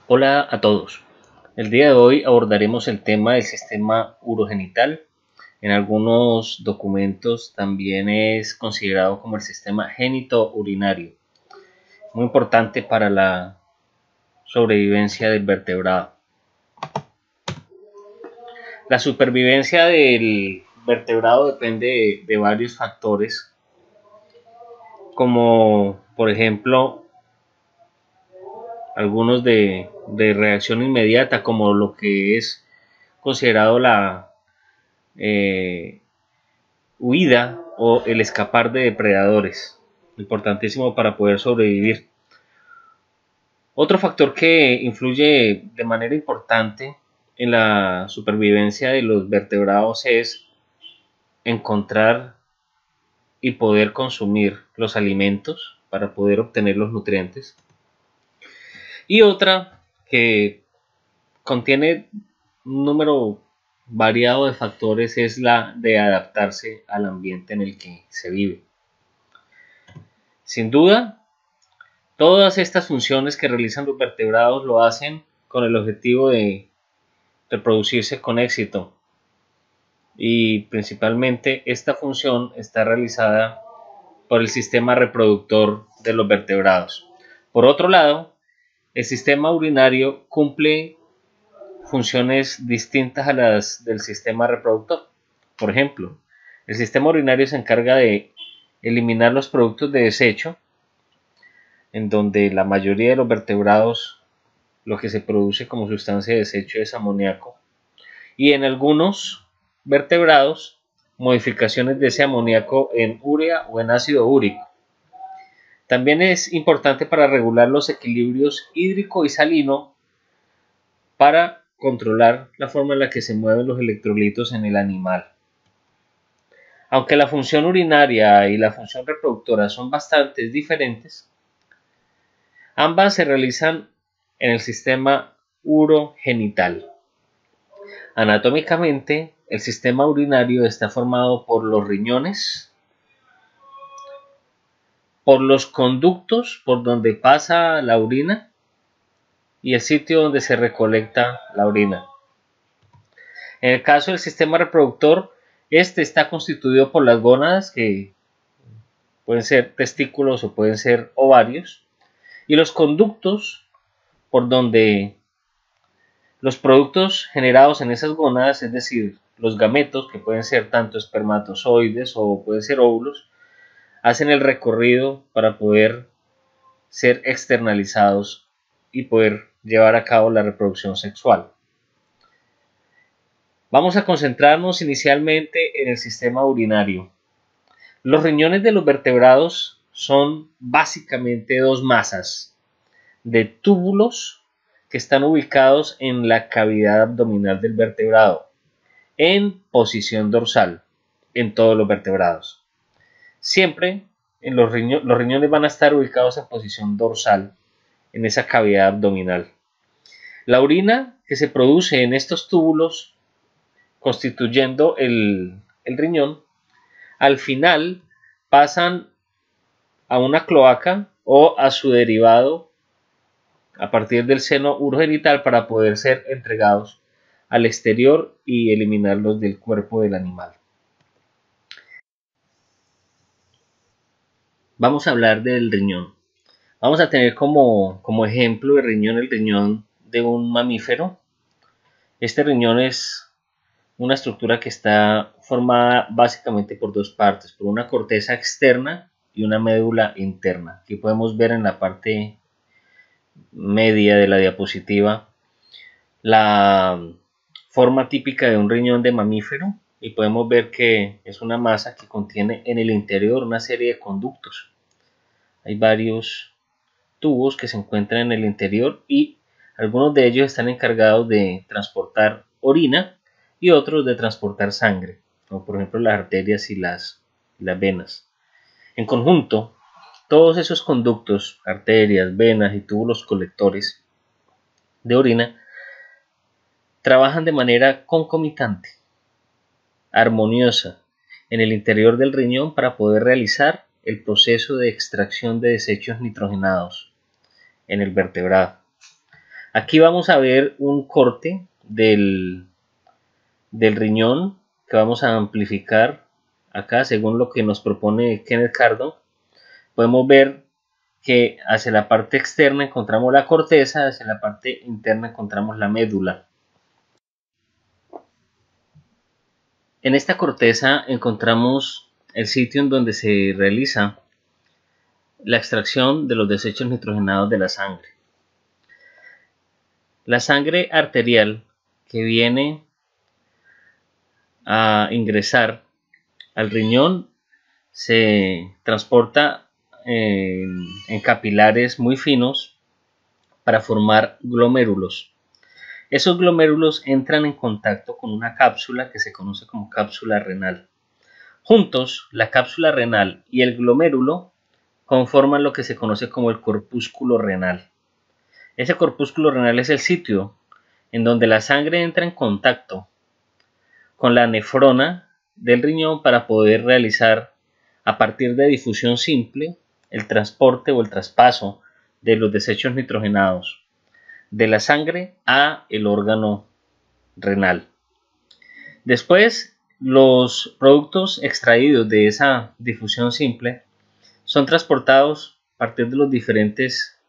Hola a todos. El día de hoy abordaremos el tema del sistema urogenital. En algunos documentos también es considerado como el sistema genitourinario, muy importante para la sobrevivencia del vertebrado. La supervivencia del vertebrado depende de varios factores, como por ejemplo algunos de reacción inmediata, como lo que es considerado la huida o el escapar de depredadores, importantísimo para poder sobrevivir. Otro factor que influye de manera importante en la supervivencia de los vertebrados es encontrar y poder consumir los alimentos para poder obtener los nutrientes. Y otra que contiene un número variado de factores es la de adaptarse al ambiente en el que se vive. Sin duda, todas estas funciones que realizan los vertebrados lo hacen con el objetivo de reproducirse con éxito, y principalmente esta función está realizada por el sistema reproductor de los vertebrados. Por otro lado, el sistema urinario cumple funciones distintas a las del sistema reproductor. Por ejemplo, el sistema urinario se encarga de eliminar los productos de desecho, en donde la mayoría de los vertebrados lo que se produce como sustancia de desecho es amoníaco, y en algunos vertebrados modificaciones de ese amoníaco en urea o en ácido úrico. También es importante para regular los equilibrios hídrico y salino, para controlar la forma en la que se mueven los electrolitos en el animal. Aunque la función urinaria y la función reproductora son bastante diferentes, ambas se realizan en el sistema urogenital. Anatómicamente, el sistema urinario está formado por los riñones, por los conductos por donde pasa la orina y el sitio donde se recolecta la orina. En el caso del sistema reproductor, este está constituido por las gónadas, que pueden ser testículos o pueden ser ovarios, y los conductos por donde los productos generados en esas gónadas, es decir, los gametos, que pueden ser tanto espermatozoides o pueden ser óvulos, hacen el recorrido para poder ser externalizados y poder llevar a cabo la reproducción sexual. Vamos a concentrarnos inicialmente en el sistema urinario. Los riñones de los vertebrados son básicamente dos masas de túbulos que están ubicados en la cavidad abdominal del vertebrado, en posición dorsal, en todos los vertebrados. Siempre los riñones van a estar ubicados en posición dorsal, en esa cavidad abdominal. La orina que se produce en estos túbulos, constituyendo el riñón, al final pasan a una cloaca o a su derivado a partir del seno urogenital para poder ser entregados al exterior y eliminarlos del cuerpo del animal. Vamos a hablar del riñón. Vamos a tener como ejemplo el riñón de un mamífero. Este riñón es una estructura que está formada básicamente por dos partes, por una corteza externa y una médula interna. Aquí podemos ver en la parte media de la diapositiva la forma típica de un riñón de mamífero, y podemos ver que es una masa que contiene en el interior una serie de conductos. Hay varios tubos que se encuentran en el interior y algunos de ellos están encargados de transportar orina y otros de transportar sangre, como por ejemplo las arterias y las venas. En conjunto, todos esos conductos, arterias, venas y túbulos colectores de orina trabajan de manera concomitante, armoniosa, en el interior del riñón para poder realizar el proceso de extracción de desechos nitrogenados en el vertebrado. Aquí vamos a ver un corte del riñón que vamos a amplificar acá según lo que nos propone Kenneth Cardon. Podemos ver que hacia la parte externa encontramos la corteza, hacia la parte interna encontramos la médula. En esta corteza encontramos el sitio en donde se realiza la extracción de los desechos nitrogenados de la sangre. La sangre arterial que viene a ingresar al riñón se transporta en capilares muy finos para formar glomérulos. Esos glomérulos entran en contacto con una cápsula que se conoce como cápsula renal. Juntos, la cápsula renal y el glomérulo conforman lo que se conoce como el corpúsculo renal. Ese corpúsculo renal es el sitio en donde la sangre entra en contacto con la nefrona del riñón para poder realizar, a partir de difusión simple, el transporte o el traspaso de los desechos nitrogenados de la sangre a el órgano renal. Después, los productos extraídos de esa difusión simple son transportados a partir de los diferentes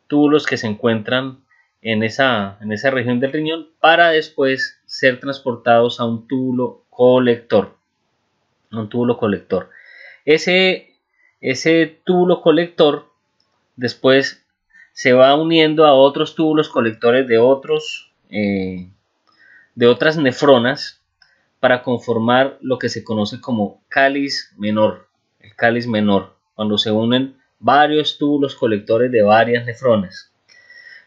túbulos que se encuentran en esa región del riñón para después ser transportados a un túbulo colector. Ese túbulo colector después se va uniendo a otros túbulos colectores de otras nefronas para conformar lo que se conoce como cáliz menor. El cáliz menor, cuando se unen varios túbulos colectores de varias nefronas.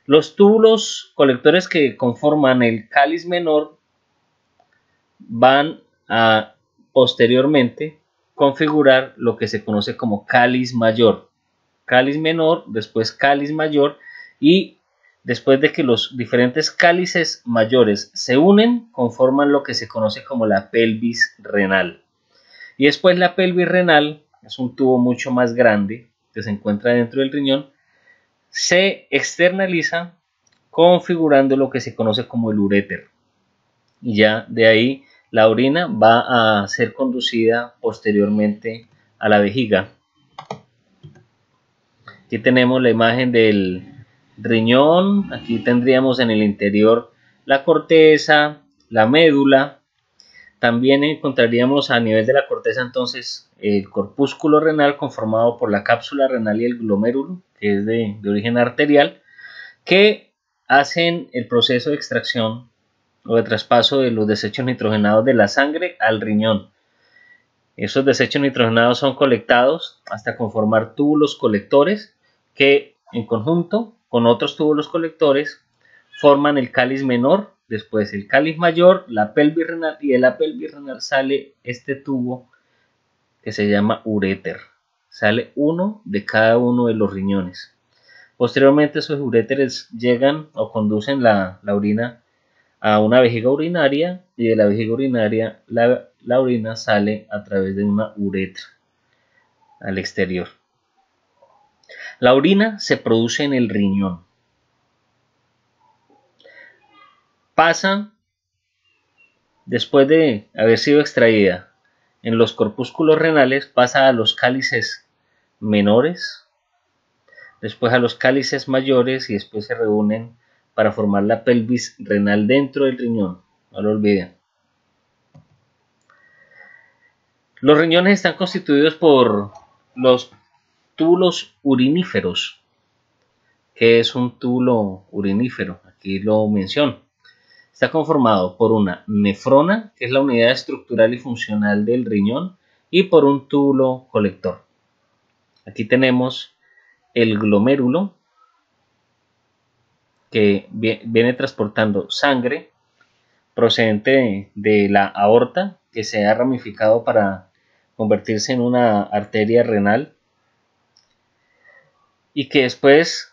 Los túbulos colectores que conforman el cáliz menor van a posteriormente configurar lo que se conoce como cáliz mayor. Cáliz menor, después cáliz mayor, y después de que los diferentes cálices mayores se unen, conforman lo que se conoce como la pelvis renal. Y después la pelvis renal es un tubo mucho más grande que se encuentra dentro del riñón, se externaliza configurando lo que se conoce como el uréter. Y ya de ahí la orina va a ser conducida posteriormente a la vejiga. Aquí tenemos la imagen del riñón, aquí tendríamos en el interior la corteza, la médula. También encontraríamos a nivel de la corteza entonces el corpúsculo renal conformado por la cápsula renal y el glomérulo, que es de origen arterial, que hacen el proceso de extracción o de traspaso de los desechos nitrogenados de la sangre al riñón. Esos desechos nitrogenados son colectados hasta conformar túbulos colectores que en conjunto con otros túbulos colectores forman el cáliz menor, después el cáliz mayor, la pelvis renal, y de la pelvis renal sale este tubo que se llama uréter. Sale uno de cada uno de los riñones. Posteriormente esos uréteres llegan o conducen la orina a una vejiga urinaria, y de la vejiga urinaria la orina sale a través de una uretra al exterior. La orina se produce en el riñón. Pasa, después de haber sido extraída en los corpúsculos renales, pasa a los cálices menores, después a los cálices mayores y después se reúnen para formar la pelvis renal dentro del riñón. No lo olviden. Los riñones están constituidos por los túbulos uriníferos. ¿Qué es un túbulo urinífero? Aquí lo menciono. Está conformado por una nefrona, que es la unidad estructural y funcional del riñón, y por un túbulo colector. Aquí tenemos el glomérulo, que viene transportando sangre procedente de la aorta, que se ha ramificado para convertirse en una arteria renal, y que después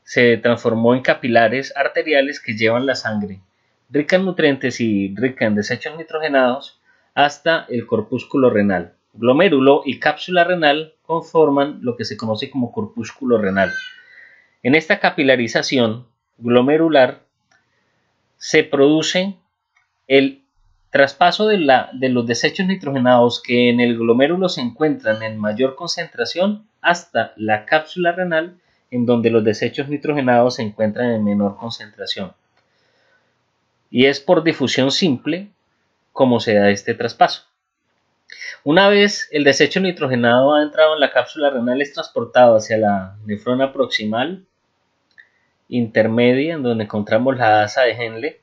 se transformó en capilares arteriales que llevan la sangre rica en nutrientes y rica en desechos nitrogenados hasta el corpúsculo renal. Glomérulo y cápsula renal conforman lo que se conoce como corpúsculo renal. En esta capilarización glomerular, se produce el traspaso de los desechos nitrogenados que en el glomérulo se encuentran en mayor concentración hasta la cápsula renal, en donde los desechos nitrogenados se encuentran en menor concentración. Y es por difusión simple como se da este traspaso. Una vez el desecho nitrogenado ha entrado en la cápsula renal, es transportado hacia la nefrona proximal, intermedia, en donde encontramos la asa de Henle,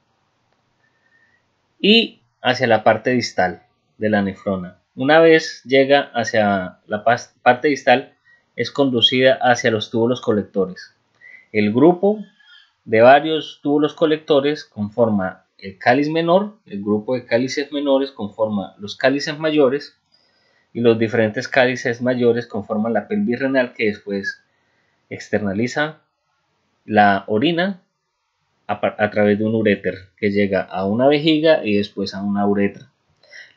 y hacia la parte distal de la nefrona. Una vez llega hacia la parte distal, es conducida hacia los túbulos colectores. El grupo de varios túbulos colectores conforma el cáliz menor, el grupo de cálices menores conforma los cálices mayores, y los diferentes cálices mayores conforman la pelvis renal, que después externaliza la orina a través de un uréter que llega a una vejiga y después a una uretra.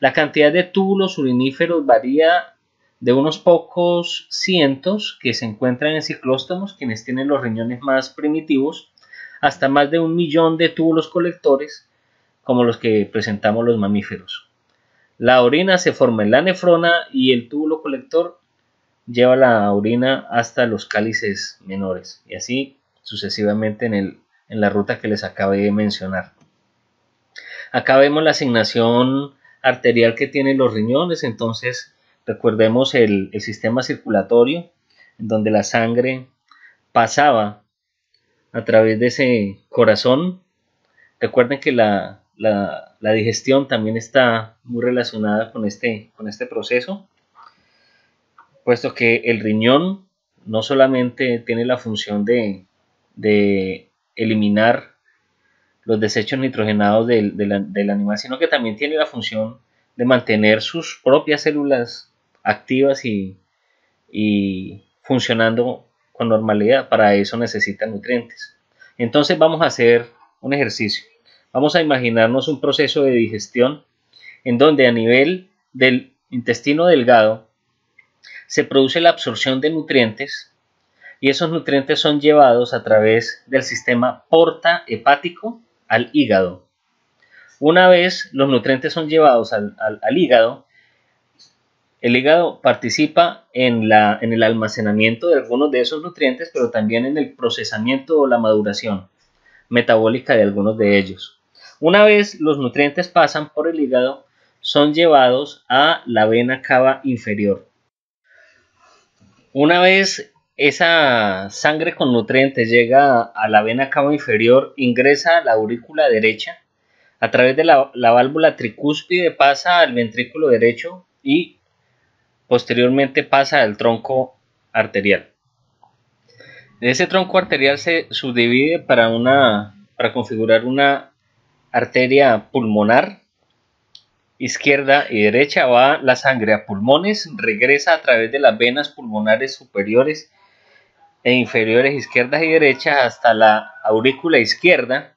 La cantidad de túbulos uriníferos varía de unos pocos cientos que se encuentran en ciclóstomos, quienes tienen los riñones más primitivos, hasta más de 1 millón de túbulos colectores, como los que presentamos los mamíferos. La orina se forma en la nefrona y el túbulo colector lleva la orina hasta los cálices menores, y así sucesivamente en la ruta que les acabé de mencionar. Acá vemos la asignación arterial que tienen los riñones. Entonces recordemos el sistema circulatorio, en donde la sangre pasaba a través de ese corazón. Recuerden que la digestión también está muy relacionada con este proceso, puesto que el riñón no solamente tiene la función de eliminar los desechos nitrogenados del animal, sino que también tiene la función de mantener sus propias células activas y funcionando con normalidad. Para eso necesita nutrientes. Entonces vamos a hacer un ejercicio. Vamos a imaginarnos un proceso de digestión en donde a nivel del intestino delgado se produce la absorción de nutrientes, y esos nutrientes son llevados a través del sistema porta hepático al hígado. Una vez los nutrientes son llevados al hígado, el hígado participa en el almacenamiento de algunos de esos nutrientes, pero también en el procesamiento o la maduración metabólica de algunos de ellos. Una vez los nutrientes pasan por el hígado, son llevados a la vena cava inferior. Una vez esa sangre con nutrientes llega a la vena cava inferior, ingresa a la aurícula derecha, a través de la válvula tricúspide pasa al ventrículo derecho y posteriormente pasa al tronco arterial. Ese tronco arterial se subdivide para configurar una arteria pulmonar izquierda y derecha. Va la sangre a pulmones, regresa a través de las venas pulmonares superiores e inferiores izquierdas y derechas hasta la aurícula izquierda,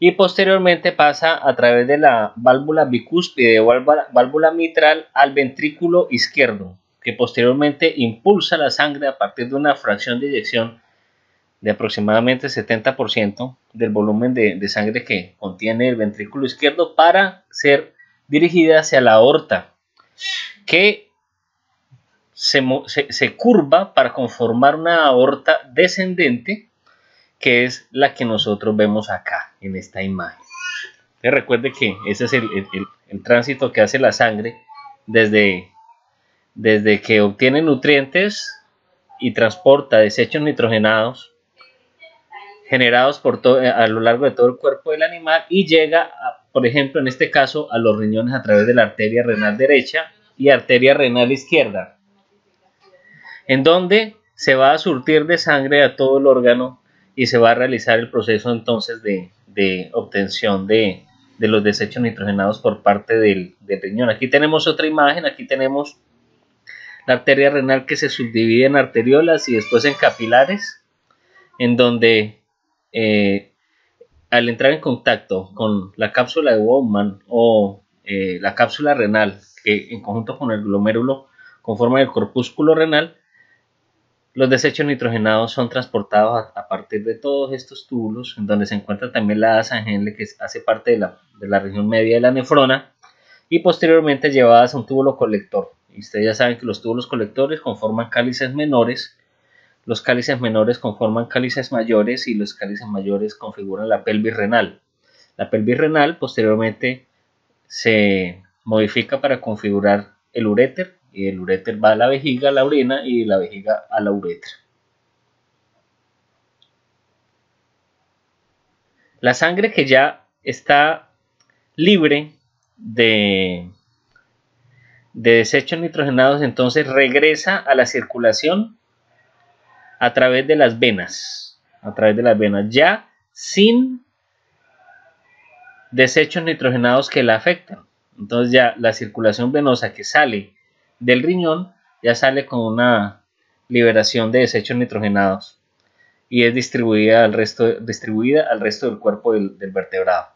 y posteriormente pasa a través de la válvula bicúspide o válvula mitral al ventrículo izquierdo, que posteriormente impulsa la sangre a partir de una fracción de eyección de aproximadamente 70% del volumen de sangre que contiene el ventrículo izquierdo, para ser dirigida hacia la aorta, que se curva para conformar una aorta descendente, que es la que nosotros vemos acá en esta imagen. Recuerde que ese es el tránsito que hace la sangre desde que obtiene nutrientes y transporta desechos nitrogenados generados a lo largo de todo el cuerpo del animal, y llega, por ejemplo, en este caso, a los riñones a través de la arteria renal derecha y arteria renal izquierda, en donde se va a surtir de sangre a todo el órgano y se va a realizar el proceso entonces de obtención de los desechos nitrogenados por parte del riñón. Aquí tenemos otra imagen. Aquí tenemos la arteria renal que se subdivide en arteriolas y después en capilares, en donde al entrar en contacto con la cápsula de Bowman o la cápsula renal, que en conjunto con el glomérulo conforman el corpúsculo renal, Los desechos nitrogenados son transportados a partir de todos estos túbulos, en donde se encuentra también la asa Henle, que hace parte de la región media de la nefrona, y posteriormente llevadas a un túbulo colector. Y ustedes ya saben que los túbulos colectores conforman cálices menores, los cálices menores conforman cálices mayores y los cálices mayores configuran la pelvis renal. La pelvis renal posteriormente se modifica para configurar el uréter, y el uréter va a la vejiga, a la orina, y la vejiga a la uretra. La sangre que ya está libre de desechos nitrogenados entonces regresa a la circulación a través de las venas, ya sin desechos nitrogenados que la afectan. Entonces ya la circulación venosa que sale del riñón ya sale con una liberación de desechos nitrogenados y es distribuida al resto del cuerpo del vertebrado.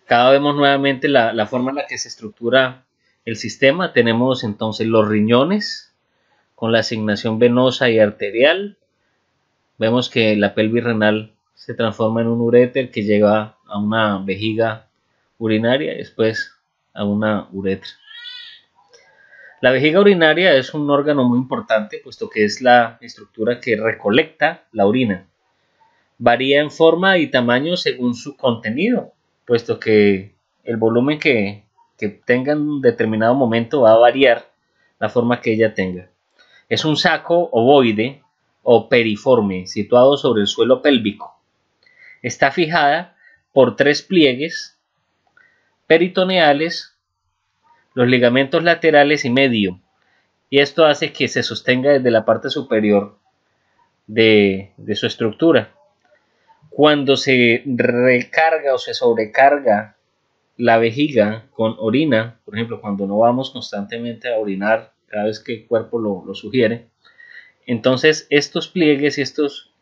Acá vemos nuevamente la forma en la que se estructura el sistema. Tenemos entonces los riñones con la asignación venosa y arterial. Vemos que la pelvis renal se transforma en un uréter que llega a una vejiga urinaria y después a una uretra. La vejiga urinaria es un órgano muy importante, puesto que es la estructura que recolecta la orina. Varía en forma y tamaño según su contenido, puesto que el volumen que tenga en un determinado momento va a variar la forma que ella tenga. Es un saco ovoide o periforme situado sobre el suelo pélvico. Está fijada por 3 pliegues peritoneales, los ligamentos laterales y medio, y esto hace que se sostenga desde la parte superior de su estructura. Cuando se recarga o se sobrecarga la vejiga con orina, por ejemplo, cuando no vamos constantemente a orinar cada vez que el cuerpo lo sugiere, entonces estos pliegues y estos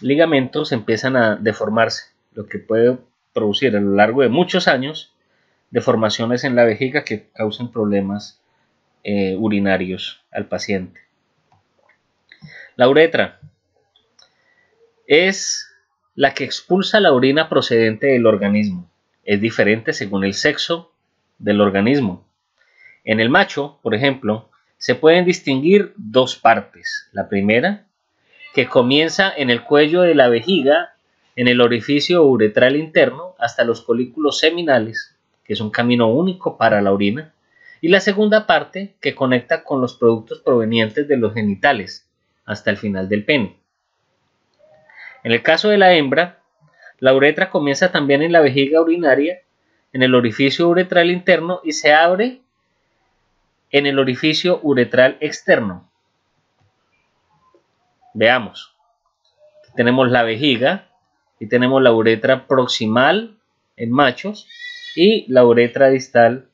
ligamentos empiezan a deformarse, lo que puede producir a lo largo de muchos años deformaciones en la vejiga que causen problemas urinarios al paciente. La uretra es la que expulsa la orina procedente del organismo. Es diferente según el sexo del organismo. En el macho, por ejemplo, se pueden distinguir 2 partes. La primera, que comienza en el cuello de la vejiga, en el orificio uretral interno, hasta los folículos seminales, que es un camino único para la orina. Y la segunda parte, que conecta con los productos provenientes de los genitales, hasta el final del pene. En el caso de la hembra, la uretra comienza también en la vejiga urinaria, en el orificio uretral interno y se abre en el orificio uretral externo. Veamos. Tenemos la vejiga y tenemos la uretra proximal en machos y la uretra distal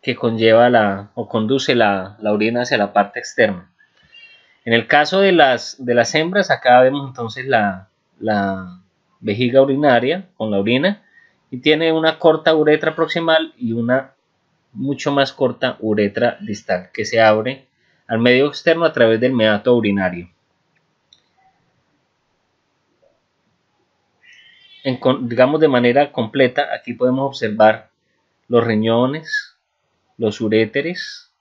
que conlleva o conduce la orina hacia la parte externa. En el caso de las hembras, acá vemos entonces la vejiga urinaria con la orina y tiene una corta uretra proximal y una mucho más corta uretra distal que se abre al medio externo a través del meato urinario. Digamos de manera completa, aquí podemos observar los riñones, los uréteres,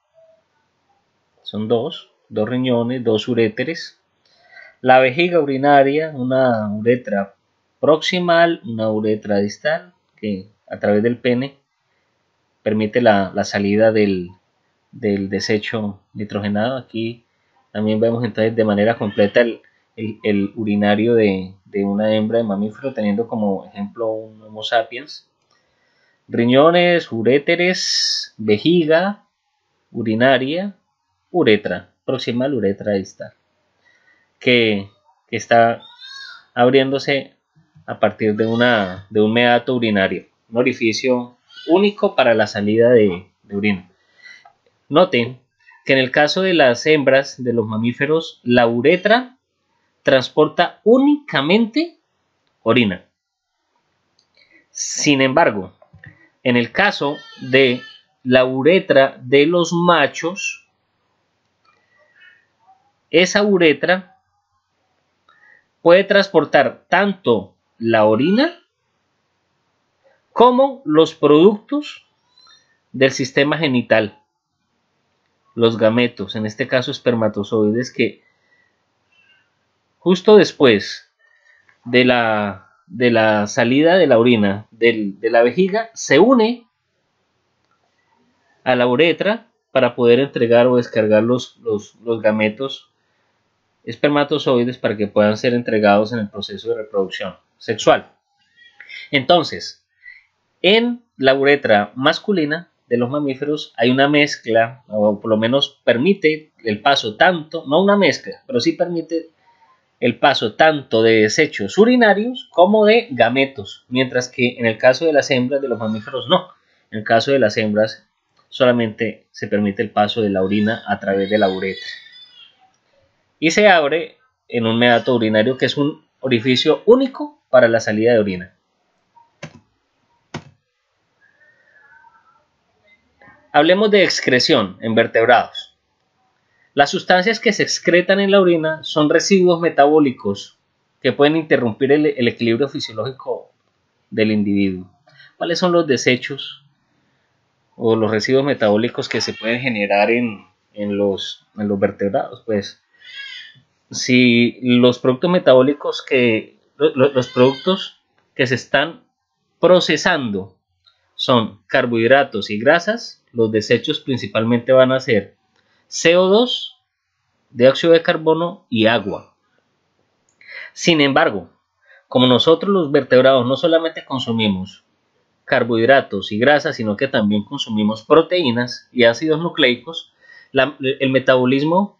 son dos riñones, 2 uréteres, la vejiga urinaria, una uretra proximal, una uretra distal, que a través del pene permite la salida del desecho nitrogenado. Aquí también vemos entonces de manera completa el urinario de una hembra de mamífero, teniendo como ejemplo un Homo sapiens. Riñones, uréteres, vejiga urinaria, uretra proximal, uretra distal, que está abriéndose a partir de un meato urinario, un orificio único para la salida de orina. Noten que en el caso de las hembras de los mamíferos, la uretra transporta únicamente orina. Sin embargo, en el caso de la uretra de los machos, esa uretra puede transportar tanto la orina como los productos del sistema genital, los gametos, en este caso espermatozoides, que justo después de la salida de la orina de la vejiga se une a la uretra para poder entregar o descargar los gametos espermatozoides para que puedan ser entregados en el proceso de reproducción sexual. Entonces, en la uretra masculina de los mamíferos hay una mezcla, o por lo menos permite el paso tanto, no una mezcla, pero sí permite el paso tanto de desechos urinarios como de gametos, mientras que en el caso de las hembras de los mamíferos no. En el caso de las hembras solamente se permite el paso de la orina a través de la uretra. Y se abre en un meato urinario, que es un orificio único para la salida de orina. Hablemos de excreción en vertebrados. Las sustancias que se excretan en la orina son residuos metabólicos que pueden interrumpir el equilibrio fisiológico del individuo. ¿Cuáles son los desechos o los residuos metabólicos que se pueden generar en los vertebrados? Pues si los productos metabólicos los productos que se están procesando son carbohidratos y grasas, los desechos principalmente van a ser CO2, dióxido de carbono y agua. Sin embargo, como nosotros los vertebrados no solamente consumimos carbohidratos y grasas, sino que también consumimos proteínas y ácidos nucleicos, el metabolismo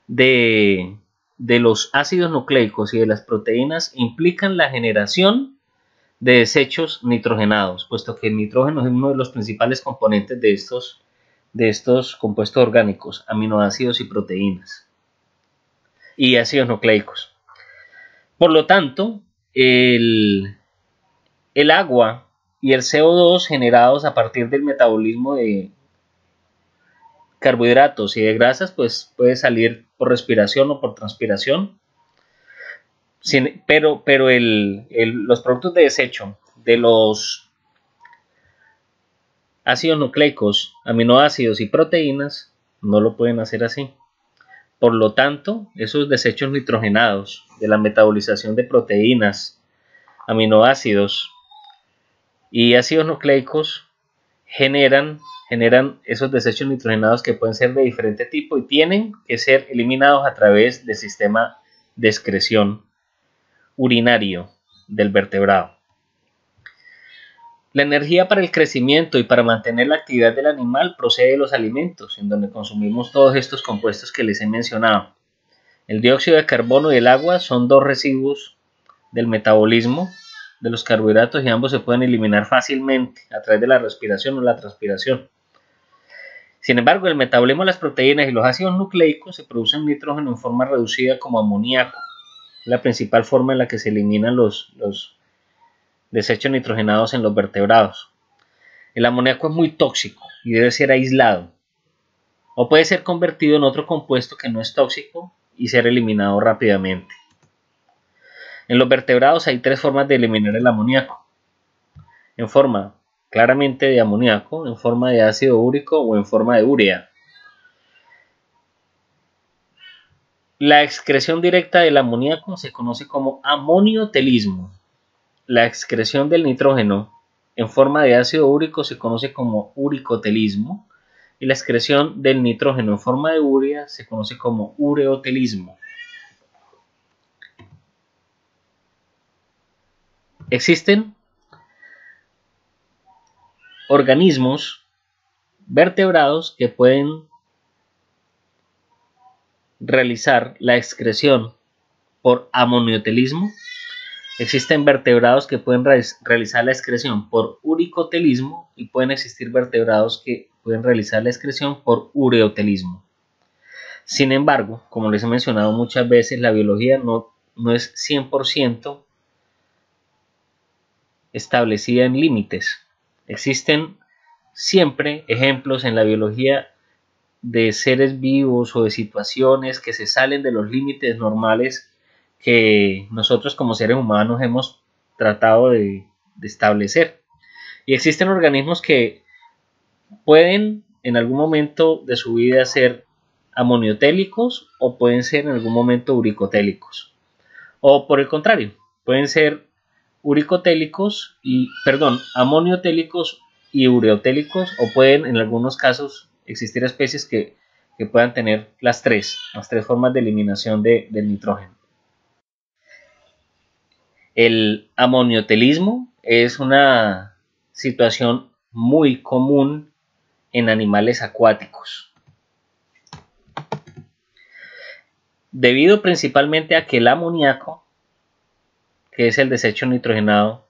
de los ácidos nucleicos y de las proteínas implican la generación de desechos nitrogenados, puesto que el nitrógeno es uno de los principales componentes de estos compuestos orgánicos, aminoácidos y proteínas, y ácidos nucleicos. Por lo tanto, el agua y el CO2 generados a partir del metabolismo de carbohidratos y de grasas, pues puede salir por respiración o por transpiración. Pero los productos de desecho de los ácidos nucleicos, aminoácidos y proteínas no lo pueden hacer así. Por lo tanto, esos desechos nitrogenados de la metabolización de proteínas, aminoácidos y ácidos nucleicos generan esos desechos nitrogenados que pueden ser de diferente tipo y tienen que ser eliminados a través del sistema de excreción urinario del vertebrado. La energía para el crecimiento y para mantener la actividad del animal procede de los alimentos, en donde consumimos todos estos compuestos que les he mencionado. El dióxido de carbono y el agua son dos residuos del metabolismo de los carbohidratos y ambos se pueden eliminar fácilmente a través de la respiración o la transpiración. Sin embargo, el metabolismo de las proteínas y los ácidos nucleicos se producen nitrógeno en forma reducida como amoníaco, la principal forma en la que se eliminan los desechos nitrogenados en los vertebrados. El amoníaco es muy tóxico y debe ser aislado, o puede ser convertido en otro compuesto que no es tóxico y ser eliminado rápidamente. En los vertebrados hay tres formas de eliminar el amoníaco: en forma claramente de amoníaco, en forma de ácido úrico o en forma de urea. La excreción directa del amoníaco se conoce como amoniotelismo. La excreción del nitrógeno en forma de ácido úrico se conoce como uricotelismo y la excreción del nitrógeno en forma de urea se conoce como ureotelismo. Existen organismos vertebrados que pueden realizar la excreción por amoniotelismo. Existen vertebrados que pueden realizar la excreción por uricotelismo y pueden existir vertebrados que pueden realizar la excreción por ureotelismo. Sin embargo, como les he mencionado muchas veces, la biología no es 100% establecida en límites. Existen siempre ejemplos en la biología de seres vivos o de situaciones que se salen de los límites normales que nosotros como seres humanos hemos tratado de establecer. Y existen organismos que pueden en algún momento de su vida ser amoniotélicos o pueden ser en algún momento uricotélicos. O por el contrario, pueden ser amoniotélicos y ureotélicos, o pueden en algunos casos existir especies que puedan tener las tres formas de eliminación del nitrógeno. El amoniotelismo es una situación muy común en animales acuáticos, debido principalmente a que el amoníaco, que es el desecho nitrogenado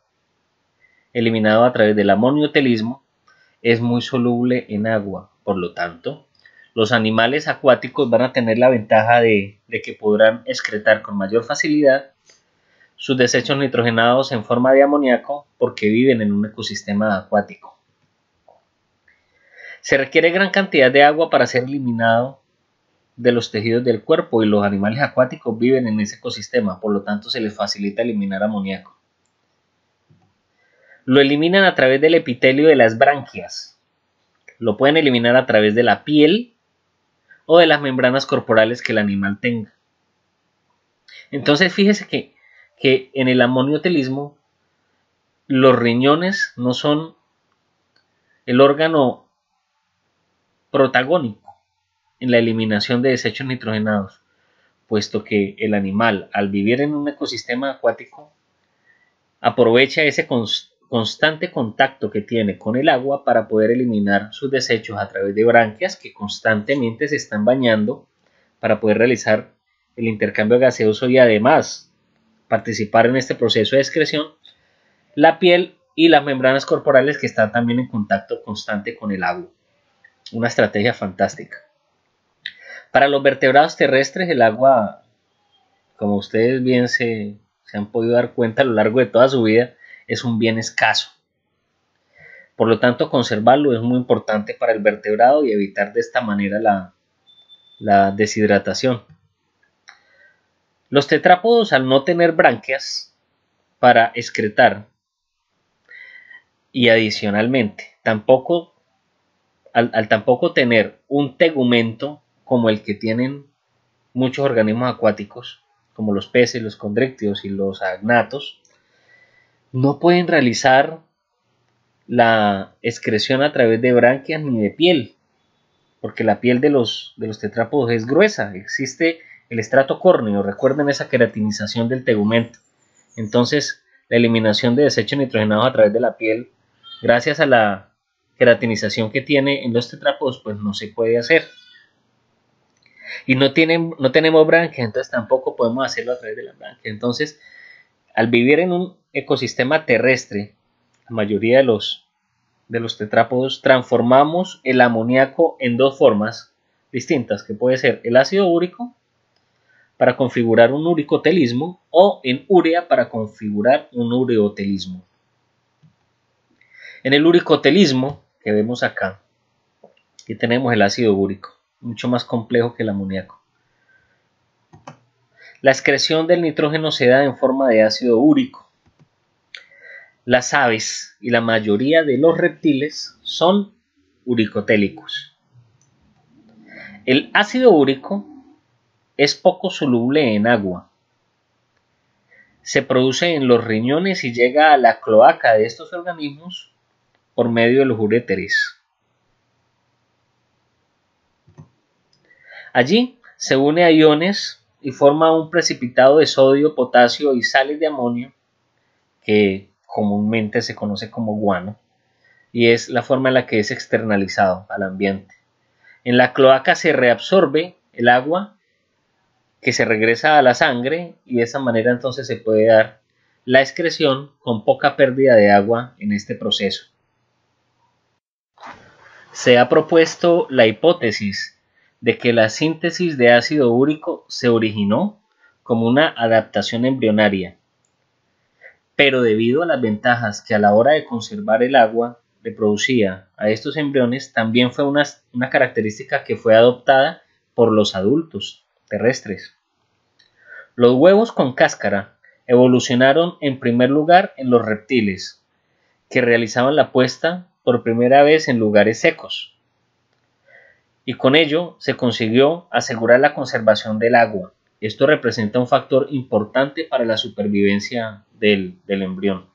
eliminado a través del amoniotelismo, es muy soluble en agua. Por lo tanto, los animales acuáticos van a tener la ventaja de que podrán excretar con mayor facilidad sus desechos nitrogenados en forma de amoníaco porque viven en un ecosistema acuático. Se requiere gran cantidad de agua para ser eliminado de los tejidos del cuerpo y los animales acuáticos viven en ese ecosistema, por lo tanto se les facilita eliminar amoníaco. Lo eliminan a través del epitelio de las branquias. Lo pueden eliminar a través de la piel o de las membranas corporales que el animal tenga. Entonces fíjese que en el amoniotelismo los riñones no son el órgano protagónico en la eliminación de desechos nitrogenados, puesto que el animal, al vivir en un ecosistema acuático, aprovecha ese constante contacto que tiene con el agua para poder eliminar sus desechos a través de branquias que constantemente se están bañando para poder realizar el intercambio gaseoso y además participar en este proceso de excreción, la piel y las membranas corporales que están también en contacto constante con el agua. Una estrategia fantástica. Para los vertebrados terrestres, el agua, como ustedes bien se han podido dar cuenta a lo largo de toda su vida, es un bien escaso. Por lo tanto, conservarlo es muy importante para el vertebrado y evitar de esta manera la deshidratación. Los tetrápodos, al no tener branquias para excretar y adicionalmente al tampoco tener un tegumento como el que tienen muchos organismos acuáticos, como los peces, los condríctidos y los agnatos, no pueden realizar la excreción a través de branquias ni de piel, porque la piel de los tetrápodos es gruesa, existe el estrato córneo, recuerden esa queratinización del tegumento. Entonces, la eliminación de desechos nitrogenados a través de la piel, gracias a la queratinización que tiene en los tetrápodos, pues no se puede hacer. Y no tenemos branquias, entonces tampoco podemos hacerlo a través de las branquias. Entonces, al vivir en un ecosistema terrestre, la mayoría de los tetrápodos transformamos el amoníaco en dos formas distintas, que puede ser el ácido úrico para configurar un uricotelismo o en urea para configurar un ureotelismo. En el uricotelismo que vemos acá, aquí tenemos el ácido úrico, mucho más complejo que el amoníaco. La excreción del nitrógeno se da en forma de ácido úrico. Las aves y la mayoría de los reptiles son uricotélicos. El ácido úrico es poco soluble en agua. Se produce en los riñones y llega a la cloaca de estos organismos por medio de los uréteres. Allí se une a iones y forma un precipitado de sodio, potasio y sales de amonio que comúnmente se conoce como guano y es la forma en la que es externalizado al ambiente. En la cloaca se reabsorbe el agua que se regresa a la sangre y de esa manera entonces se puede dar la excreción con poca pérdida de agua en este proceso. Se ha propuesto la hipótesis de que la síntesis de ácido úrico se originó como una adaptación embrionaria, pero debido a las ventajas que a la hora de conservar el agua le producía a estos embriones también fue una característica que fue adoptada por los adultos terrestres. Los huevos con cáscara evolucionaron en primer lugar en los reptiles, que realizaban la puesta por primera vez en lugares secos. Y con ello se consiguió asegurar la conservación del agua. Esto representa un factor importante para la supervivencia del embrión.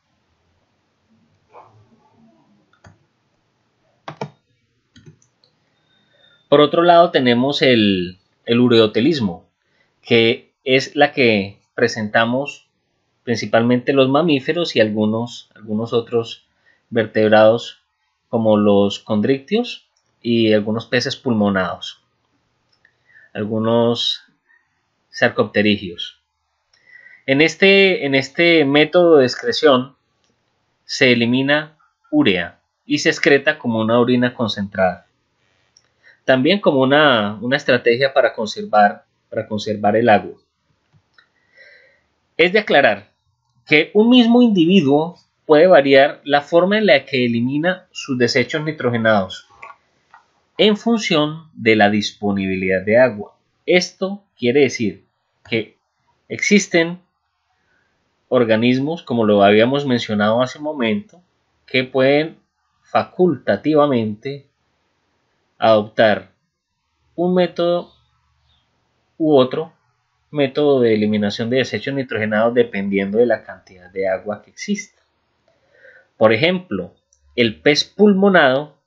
Por otro lado tenemos el ureotelismo, que es la que presentamos principalmente los mamíferos y algunos otros vertebrados como los condrictios y algunos peces pulmonados, algunos sarcopterígeos. En este método de excreción se elimina urea y se excreta como una orina concentrada. También como una estrategia para conservar el agua. Es de aclarar que un mismo individuo puede variar la forma en la que elimina sus desechos nitrogenados en función de la disponibilidad de agua. Esto quiere decir que existen organismos, como lo habíamos mencionado hace un momento, que pueden facultativamente adoptar un método u otro método de eliminación de desechos nitrogenados dependiendo de la cantidad de agua que exista. Por ejemplo, el pez pulmonado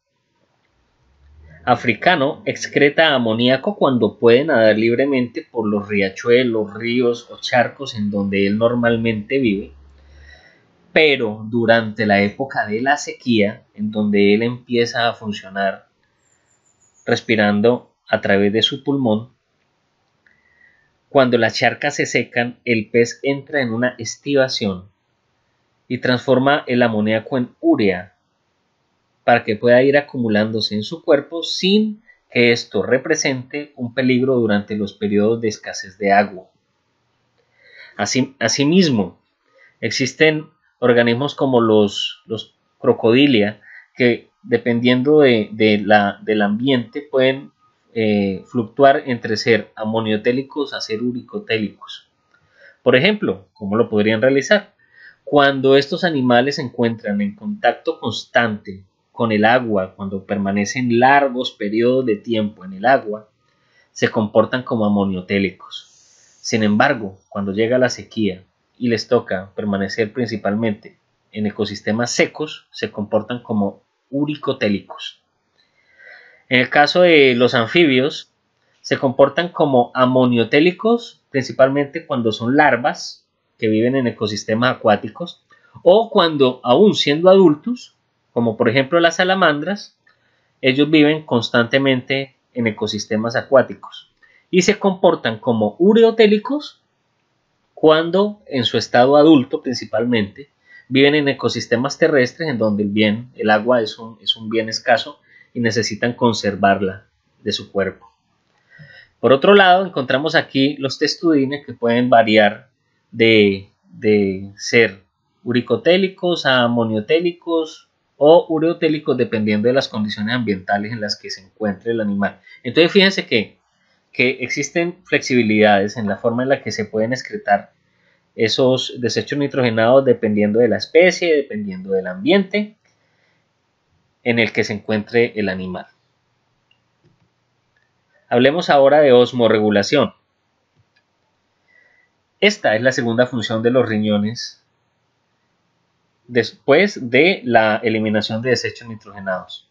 africano excreta amoníaco cuando puede nadar libremente por los riachuelos, ríos o charcos en donde él normalmente vive, pero durante la época de la sequía, en donde él empieza a funcionar respirando a través de su pulmón, cuando las charcas se secan, el pez entra en una estivación y transforma el amoníaco en urea para que pueda ir acumulándose en su cuerpo sin que esto represente un peligro durante los periodos de escasez de agua. Asimismo, existen organismos como los crocodilia que, dependiendo del ambiente, pueden fluctuar entre ser amoniotélicos a ser uricotélicos. Por ejemplo, ¿cómo lo podrían realizar? Cuando estos animales se encuentran en contacto constante con el agua, cuando permanecen largos periodos de tiempo en el agua, se comportan como amoniotélicos. Sin embargo, cuando llega la sequía y les toca permanecer principalmente en ecosistemas secos, se comportan como uricotélicos. En el caso de los anfibios, se comportan como amoniotélicos, principalmente cuando son larvas que viven en ecosistemas acuáticos, o cuando, aún siendo adultos, como por ejemplo las salamandras, ellos viven constantemente en ecosistemas acuáticos y se comportan como ureotélicos cuando en su estado adulto principalmente viven en ecosistemas terrestres en donde el agua es un bien escaso y necesitan conservarla de su cuerpo. Por otro lado, encontramos aquí los testudines que pueden variar de ser uricotélicos a amoniotélicos o ureotélicos dependiendo de las condiciones ambientales en las que se encuentre el animal. Entonces fíjense que existen flexibilidades en la forma en la que se pueden excretar esos desechos nitrogenados dependiendo de la especie, dependiendo del ambiente en el que se encuentre el animal. Hablemos ahora de osmorregulación. Esta es la segunda función de los riñones después de la eliminación de desechos nitrogenados.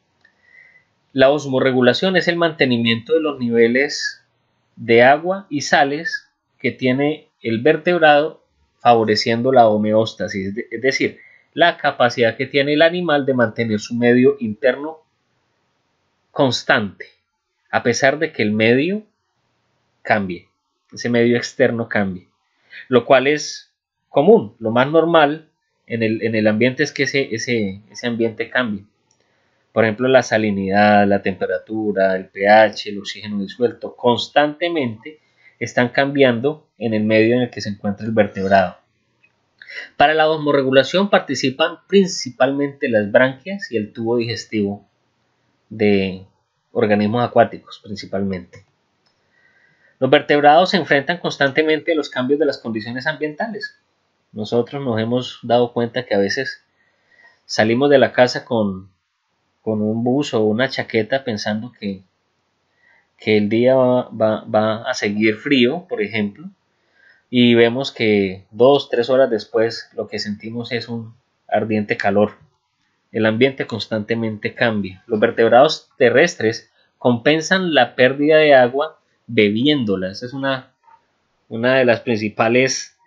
La osmorregulación es el mantenimiento de los niveles de agua y sales que tiene el vertebrado, favoreciendo la homeostasis, es decir, la capacidad que tiene el animal de mantener su medio interno constante, a pesar de que el medio cambie, ese medio externo cambie, lo cual es común. Lo más normal en el ambiente es que ese ambiente cambie. Por ejemplo, la salinidad, la temperatura, el pH, el oxígeno disuelto, constantemente están cambiando en el medio en el que se encuentra el vertebrado. Para la osmorregulación participan principalmente las branquias y el tubo digestivo de organismos acuáticos principalmente. Los vertebrados se enfrentan constantemente a los cambios de las condiciones ambientales. Nosotros nos hemos dado cuenta que a veces salimos de la casa con un buzo o una chaqueta pensando que el día va a seguir frío, por ejemplo, y vemos que 2-3 horas después lo que sentimos es un ardiente calor. El ambiente constantemente cambia. Los vertebrados terrestres compensan la pérdida de agua bebiéndola. Esa es una de las principales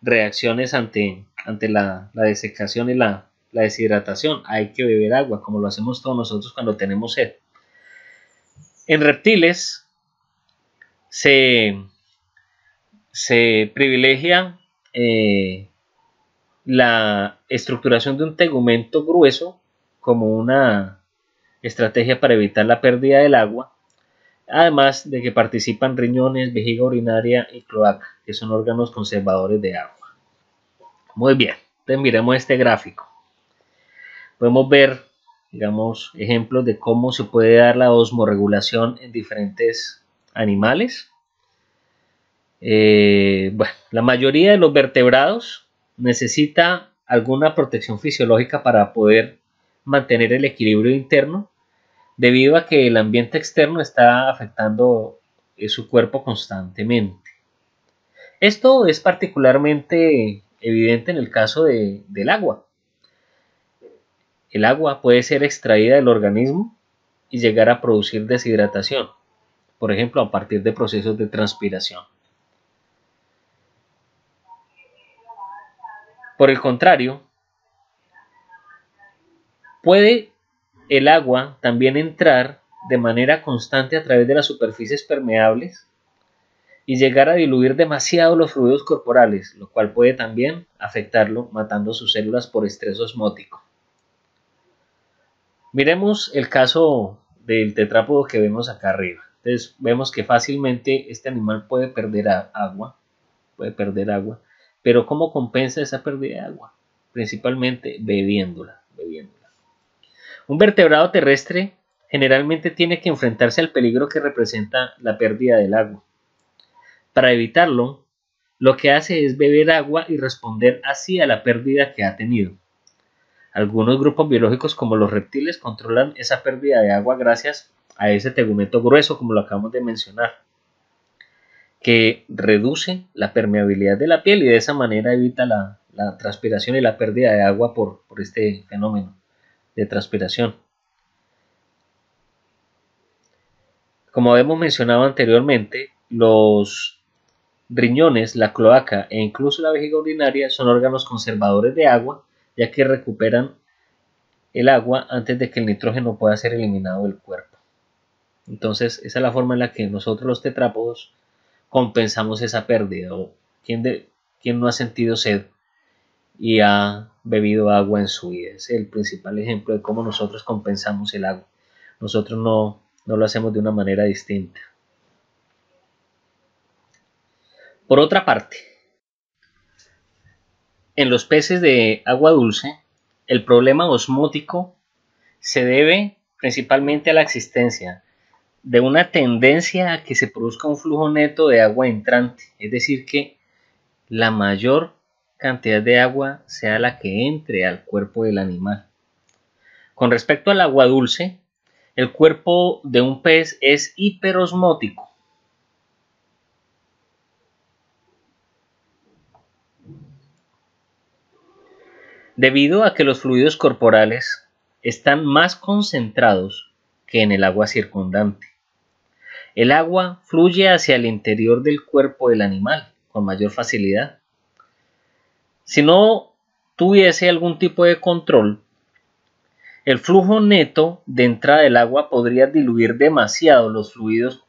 reacciones ante la desecación y la deshidratación. Hay que beber agua, como lo hacemos todos nosotros cuando tenemos sed. En reptiles se privilegia la estructuración de un tegumento grueso como una estrategia para evitar la pérdida del agua, además de que participan riñones, vejiga urinaria y cloaca, que son órganos conservadores de agua. Muy bien, entonces miremos este gráfico. Podemos ver, digamos, ejemplos de cómo se puede dar la osmorregulación en diferentes animales. Bueno, la mayoría de los vertebrados necesita alguna protección fisiológica para poder mantener el equilibrio interno, debido a que el ambiente externo está afectando su cuerpo constantemente. Esto es particularmente evidente en el caso del agua. El agua puede ser extraída del organismo y llegar a producir deshidratación, por ejemplo, a partir de procesos de transpiración. Por el contrario, puede el agua también entrar de manera constante a través de las superficies permeables y llegar a diluir demasiado los fluidos corporales, lo cual puede también afectarlo, matando sus células por estrés osmótico. Miremos el caso del tetrápodo que vemos acá arriba. Entonces vemos que fácilmente este animal puede perder agua, pero ¿cómo compensa esa pérdida de agua? Principalmente bebiéndola. Un vertebrado terrestre generalmente tiene que enfrentarse al peligro que representa la pérdida del agua. Para evitarlo, lo que hace es beber agua y responder así a la pérdida que ha tenido. Algunos grupos biológicos como los reptiles controlan esa pérdida de agua gracias a ese tegumento grueso, como lo acabamos de mencionar, que reduce la permeabilidad de la piel y de esa manera evita la transpiración y la pérdida de agua por este fenómeno de transpiración. Como hemos mencionado anteriormente, los riñones, la cloaca e incluso la vejiga urinaria son órganos conservadores de agua, ya que recuperan el agua antes de que el nitrógeno pueda ser eliminado del cuerpo. Entonces, esa es la forma en la que nosotros los tetrápodos compensamos esa pérdida. ¿Quién no ha sentido sed y ha bebido agua en su vida? Es el principal ejemplo de cómo nosotros compensamos el agua. Nosotros no lo hacemos de una manera distinta. Por otra parte, en los peces de agua dulce, el problema osmótico se debe principalmente a la existencia de una tendencia a que se produzca un flujo neto de agua entrante, es decir, que la mayor cantidad de agua sea la que entre al cuerpo del animal. Con respecto al agua dulce, el cuerpo de un pez es hiperosmótico. Debido a que los fluidos corporales están más concentrados que en el agua circundante. El agua fluye hacia el interior del cuerpo del animal con mayor facilidad. Si no tuviese algún tipo de control, el flujo neto de entrada del agua podría diluir demasiado los fluidos,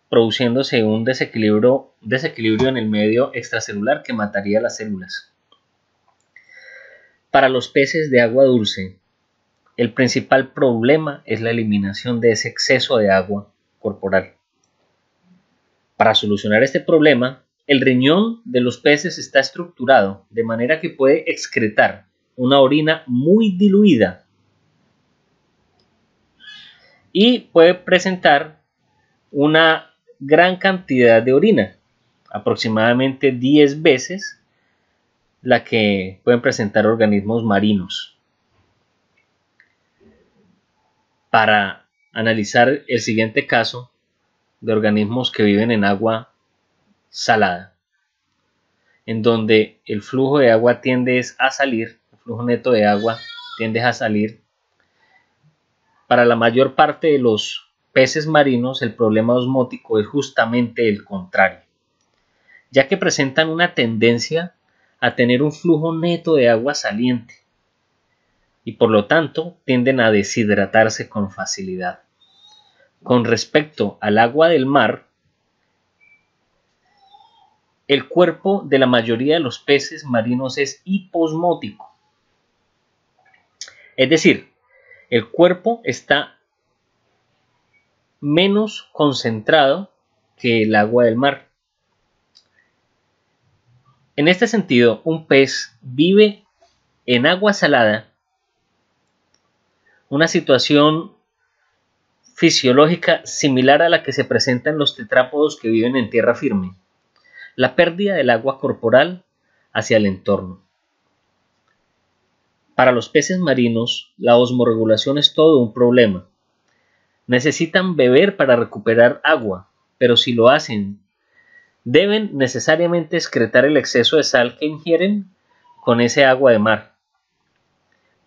produciéndose un desequilibrio en el medio extracelular que mataría las células. Para los peces de agua dulce, el principal problema es la eliminación de ese exceso de agua corporal. Para solucionar este problema, el riñón de los peces está estructurado de manera que puede excretar una orina muy diluida y puede presentar una gran cantidad de orina, aproximadamente 10 veces la que pueden presentar organismos marinos. Para analizar el siguiente caso de organismos que viven en agua salada, en donde el flujo de agua tiende a salir, el flujo neto de agua tiende a salir. Para la mayor parte de los peces marinos, el problema osmótico es justamente el contrario, ya que presentan una tendencia a tener un flujo neto de agua saliente y por lo tanto tienden a deshidratarse con facilidad. Con respecto al agua del mar, el cuerpo de la mayoría de los peces marinos es hiposmótico, es decir, el cuerpo está menos concentrado que el agua del mar. En este sentido, un pez vive en agua salada, una situación fisiológica similar a la que se presenta en los tetrápodos que viven en tierra firme, la pérdida del agua corporal hacia el entorno. Para los peces marinos, la osmorregulación es todo un problema. Necesitan beber para recuperar agua, pero si lo hacen, deben necesariamente excretar el exceso de sal que ingieren con ese agua de mar.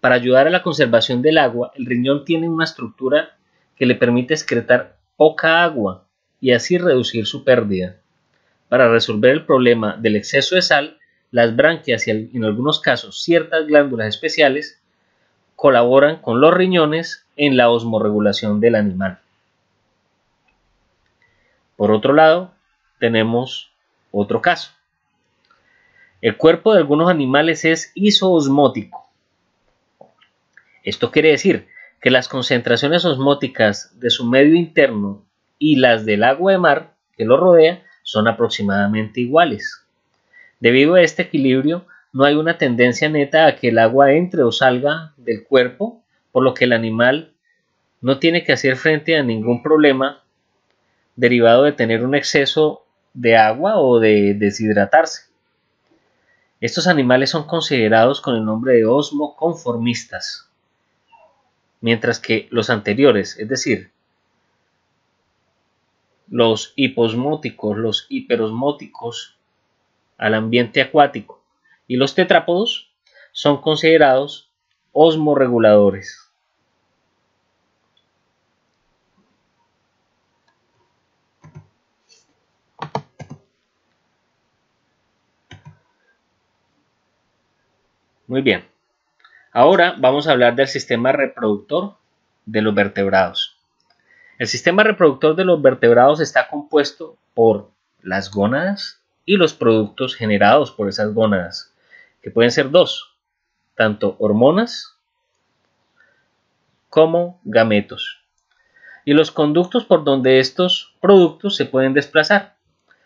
Para ayudar a la conservación del agua, el riñón tiene una estructura que le permite excretar poca agua y así reducir su pérdida. Para resolver el problema del exceso de sal, las branquias y en algunos casos ciertas glándulas especiales colaboran con los riñones en la osmorregulación del animal. Por otro lado, tenemos otro caso. El cuerpo de algunos animales es isoosmótico. Esto quiere decir que las concentraciones osmóticas de su medio interno y las del agua de mar que lo rodea son aproximadamente iguales. Debido a este equilibrio, no hay una tendencia neta a que el agua entre o salga del cuerpo, por lo que el animal no tiene que hacer frente a ningún problema derivado de tener un exceso de agua o de deshidratarse. Estos animales son considerados con el nombre de osmoconformistas, mientras que los anteriores, es decir, los hiposmóticos, los hiperosmóticos al ambiente acuático y los tetrápodos, son considerados osmorreguladores. Muy bien, ahora vamos a hablar del sistema reproductor de los vertebrados. El sistema reproductor de los vertebrados está compuesto por las gónadas y los productos generados por esas gónadas, que pueden ser dos, tanto hormonas como gametos, y los conductos por donde estos productos se pueden desplazar.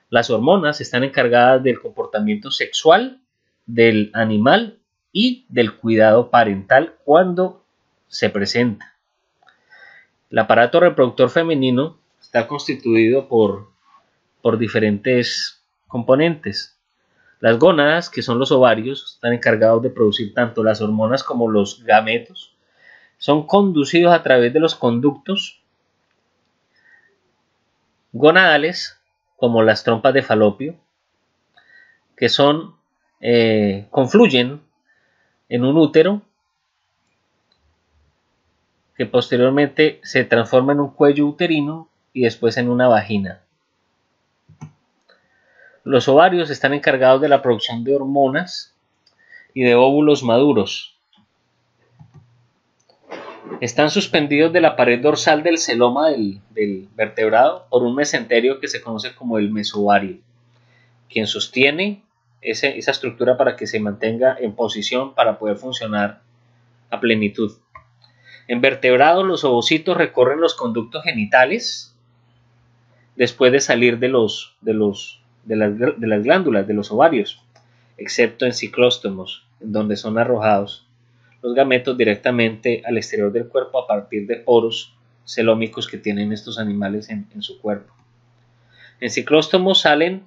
Las hormonas están encargadas del comportamiento sexual del animal y del cuidado parental cuando se presenta. El aparato reproductor femenino está constituido por diferentes componentes. Las gónadas, que son los ovarios, están encargados de producir tanto las hormonas como los gametos. Son conducidos a través de los conductos gonadales, como las trompas de falopio, que confluyen en un útero que posteriormente se transforma en un cuello uterino y después en una vagina. Los ovarios están encargados de la producción de hormonas y de óvulos maduros. Están suspendidos de la pared dorsal del celoma del vertebrado por un mesenterio que se conoce como el mesovario, quien sostiene esa estructura para que se mantenga en posición para poder funcionar a plenitud. En vertebrados, los ovocitos recorren los conductos genitales después de salir de los de las glándulas, de los ovarios, excepto en ciclóstomos, en donde son arrojados los gametos directamente al exterior del cuerpo a partir de poros celómicos que tienen estos animales en su cuerpo. En ciclóstomos salen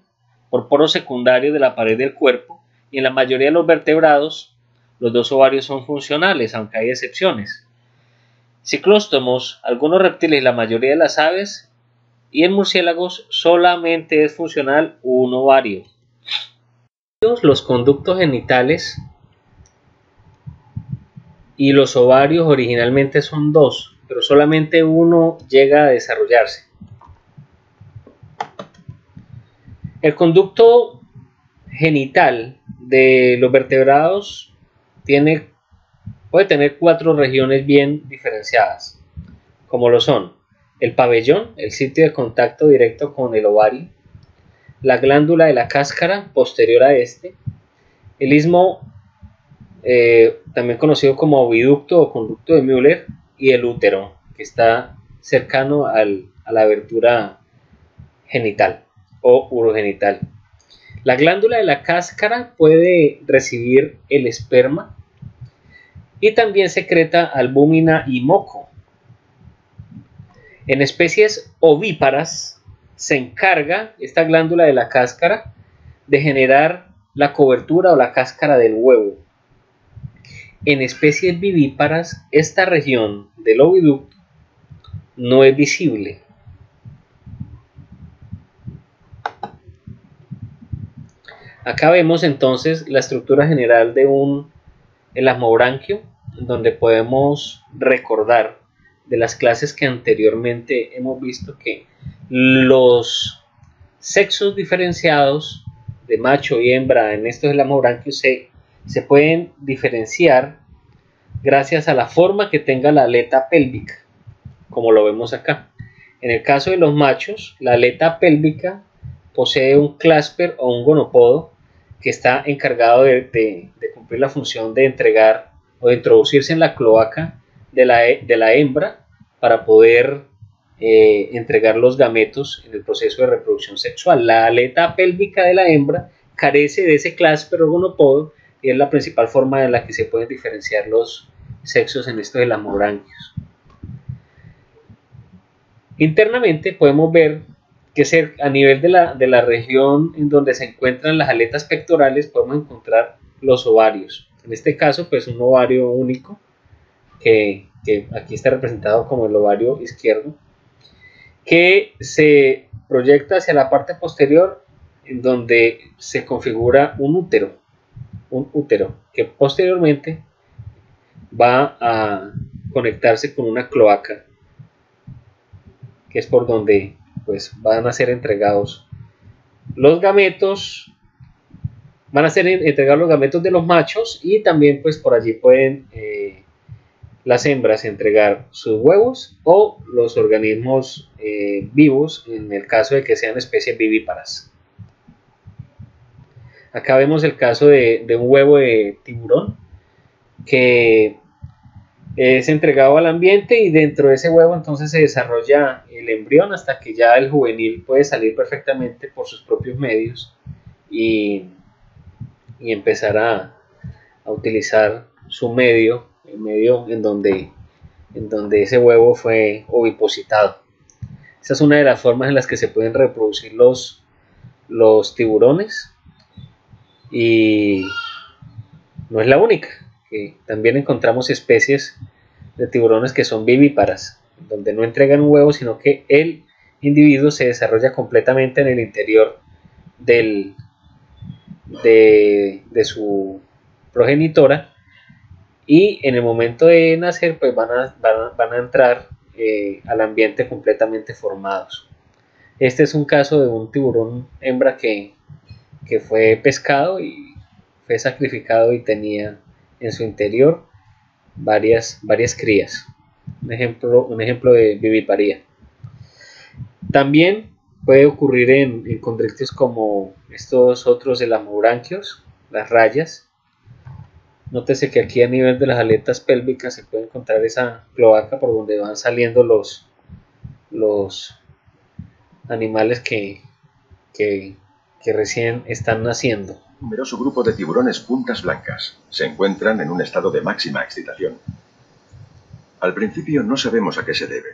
por poros secundarios de la pared del cuerpo, y en la mayoría de los vertebrados los dos ovarios son funcionales, aunque hay excepciones. Ciclóstomos, algunos reptiles y la mayoría de las aves, y en murciélagos solamente es funcional un ovario. Los conductos genitales y los ovarios originalmente son dos, pero solamente uno llega a desarrollarse. El conducto genital de los vertebrados puede tener 4 regiones bien diferenciadas, como lo son el pabellón, el sitio de contacto directo con el ovario, la glándula de la cáscara posterior a este, el istmo, también conocido como oviducto o conducto de Müller, y el útero, que está cercano a la abertura genital o urogenital. La glándula de la cáscara puede recibir el esperma y también secreta albúmina y moco. En especies ovíparas se encarga esta glándula de la cáscara de generar la cobertura o la cáscara del huevo. En especies vivíparas, esta región del oviducto no es visible. Acá vemos entonces la estructura general de un elasmobranquio, donde podemos recordar de las clases que anteriormente hemos visto que los sexos diferenciados de macho y hembra en estos elasmobranquios se pueden diferenciar gracias a la forma que tenga la aleta pélvica, como lo vemos acá. En el caso de los machos, la aleta pélvica posee un clásper o un gonopodo que está encargado de cumplir la función de entregar o de introducirse en la cloaca de la hembra para poder entregar los gametos en el proceso de reproducción sexual. La aleta pélvica de la hembra carece de ese clásper o gonopodo y es la principal forma en la que se pueden diferenciar los sexos en estos elasmobranquios. Internamente podemos ver que a nivel de la región en donde se encuentran las aletas pectorales podemos encontrar los ovarios. En este caso, pues un ovario único que aquí está representado como el ovario izquierdo, que se proyecta hacia la parte posterior en donde se configura un útero que posteriormente va a conectarse con una cloaca, que es por donde pues van a ser entregados los gametos, de los machos, y también pues por allí pueden las hembras entregar sus huevos o los organismos vivos en el caso de que sean especies vivíparas. Acá vemos el caso de un huevo de tiburón que es entregado al ambiente, y dentro de ese huevo entonces se desarrolla el embrión hasta que ya el juvenil puede salir perfectamente por sus propios medios y empezar a utilizar su medio, el medio en donde ese huevo fue ovipositado. Esa es una de las formas en las que se pueden reproducir los tiburones, y no es la única. También encontramos especies de tiburones que son vivíparas, donde no entregan un huevo, sino que el individuo se desarrolla completamente en el interior de su progenitora, y en el momento de nacer pues van a entrar al ambiente completamente formados. Este es un caso de un tiburón hembra que fue pescado y fue sacrificado y tenía en su interior varias crías. Un ejemplo de viviparía. También puede ocurrir en condrictios como estos otros elasmobranquios, las rayas. Nótese que aquí a nivel de las aletas pélvicas se puede encontrar esa cloaca por donde van saliendo los animales que que recién están naciendo. Un numeroso grupo de tiburones puntas blancas se encuentran en un estado de máxima excitación. Al principio no sabemos a qué se debe,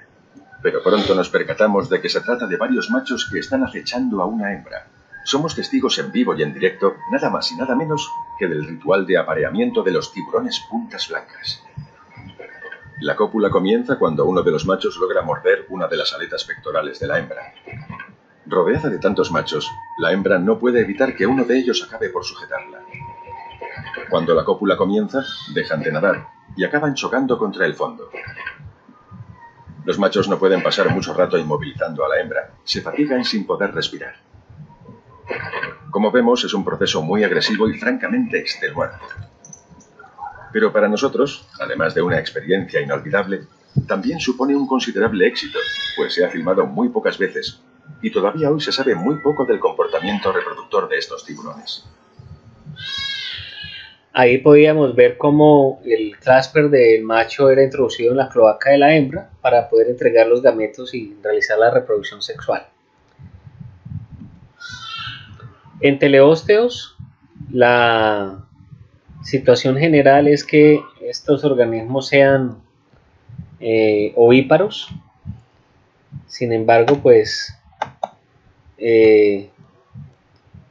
pero pronto nos percatamos de que se trata de varios machos que están acechando a una hembra. Somos testigos en vivo y en directo, nada más y nada menos que del ritual de apareamiento de los tiburones puntas blancas. La cópula comienza cuando uno de los machos logra morder una de las aletas pectorales de la hembra. Rodeada de tantos machos, la hembra no puede evitar que uno de ellos acabe por sujetarla. Cuando la cópula comienza, dejan de nadar y acaban chocando contra el fondo. Los machos no pueden pasar mucho rato inmovilizando a la hembra, se fatigan sin poder respirar. Como vemos, es un proceso muy agresivo y francamente extenuante. Pero para nosotros, además de una experiencia inolvidable, también supone un considerable éxito, pues se ha filmado muy pocas veces, y todavía hoy se sabe muy poco del comportamiento reproductor de estos tiburones. Ahí podíamos ver cómo el clasper del macho era introducido en la cloaca de la hembra para poder entregar los gametos y realizar la reproducción sexual. En teleósteos, la situación general es que estos organismos sean ovíparos. Sin embargo, pues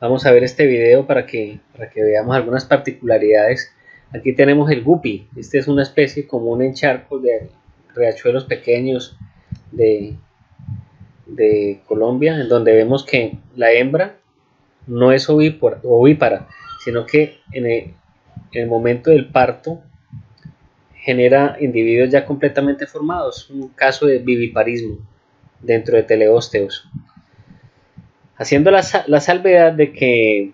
vamos a ver este video para que veamos algunas particularidades. Aquí tenemos el guppy. Este es una especie común en charcos de riachuelos pequeños de Colombia, en donde vemos que la hembra no es ovípara, sino que en el momento del parto genera individuos ya completamente formados, un caso de viviparismo dentro de teleósteos. Haciendo la salvedad de que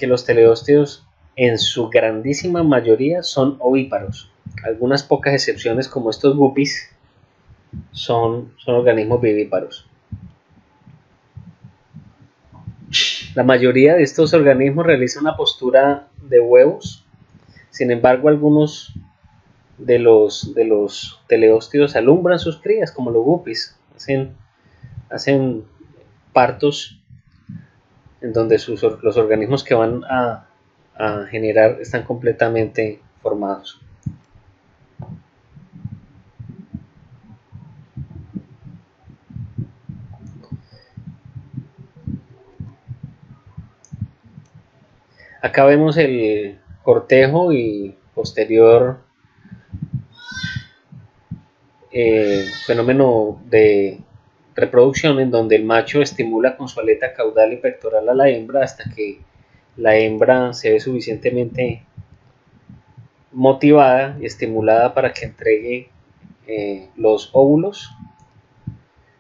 los teleósteos en su grandísima mayoría son ovíparos. Algunas pocas excepciones, como estos guppies, son organismos vivíparos. La mayoría de estos organismos realizan una postura de huevos. Sin embargo, algunos de los teleósteos alumbran sus crías, como los guppies. Hacen partos en donde los organismos que van a generar están completamente formados. Acá vemos el cortejo y posterior fenómeno de reproducción, en donde el macho estimula con su aleta caudal y pectoral a la hembra hasta que la hembra se ve suficientemente motivada y estimulada para que entregue los óvulos.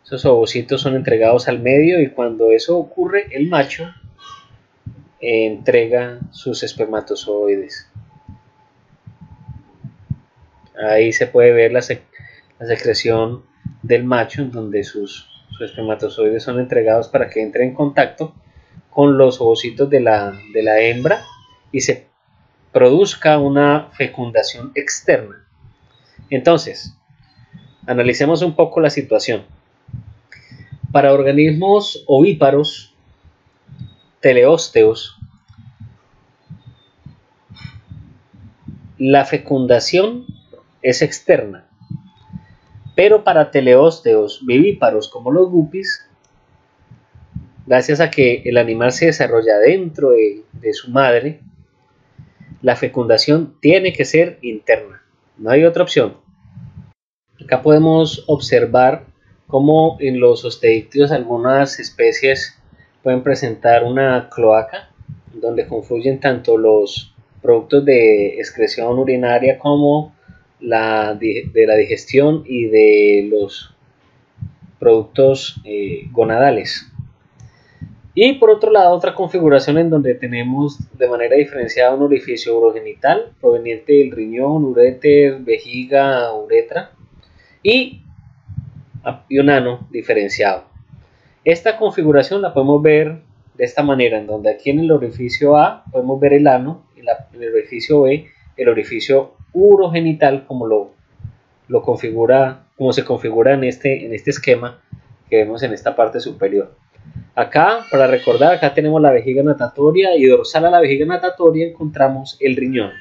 Esos ovocitos son entregados al medio y cuando eso ocurre, el macho entrega sus espermatozoides. Ahí se puede ver la secreción del macho, en donde sus espermatozoides son entregados para que entre en contacto con los ovocitos de la hembra y se produzca una fecundación externa. Entonces, analicemos un poco la situación. Para organismos ovíparos, teleósteos, la fecundación es externa, pero para teleósteos vivíparos como los guppies, gracias a que el animal se desarrolla dentro de su madre, la fecundación tiene que ser interna, no hay otra opción. Acá podemos observar cómo en los osteichthyos algunas especies pueden presentar una cloaca donde confluyen tanto los productos de excreción urinaria como de la digestión y de los productos gonadales. Y por otro lado, otra configuración en donde tenemos de manera diferenciada un orificio urogenital proveniente del riñón, uréter, vejiga, uretra y un ano diferenciado. Esta configuración la podemos ver de esta manera, en donde aquí en el orificio A podemos ver el ano y en el orificio B el orificio urogenital, como se configura en este esquema que vemos en esta parte superior. Acá, para recordar, acá tenemos la vejiga natatoria y dorsal a la vejiga natatoria encontramos el riñón.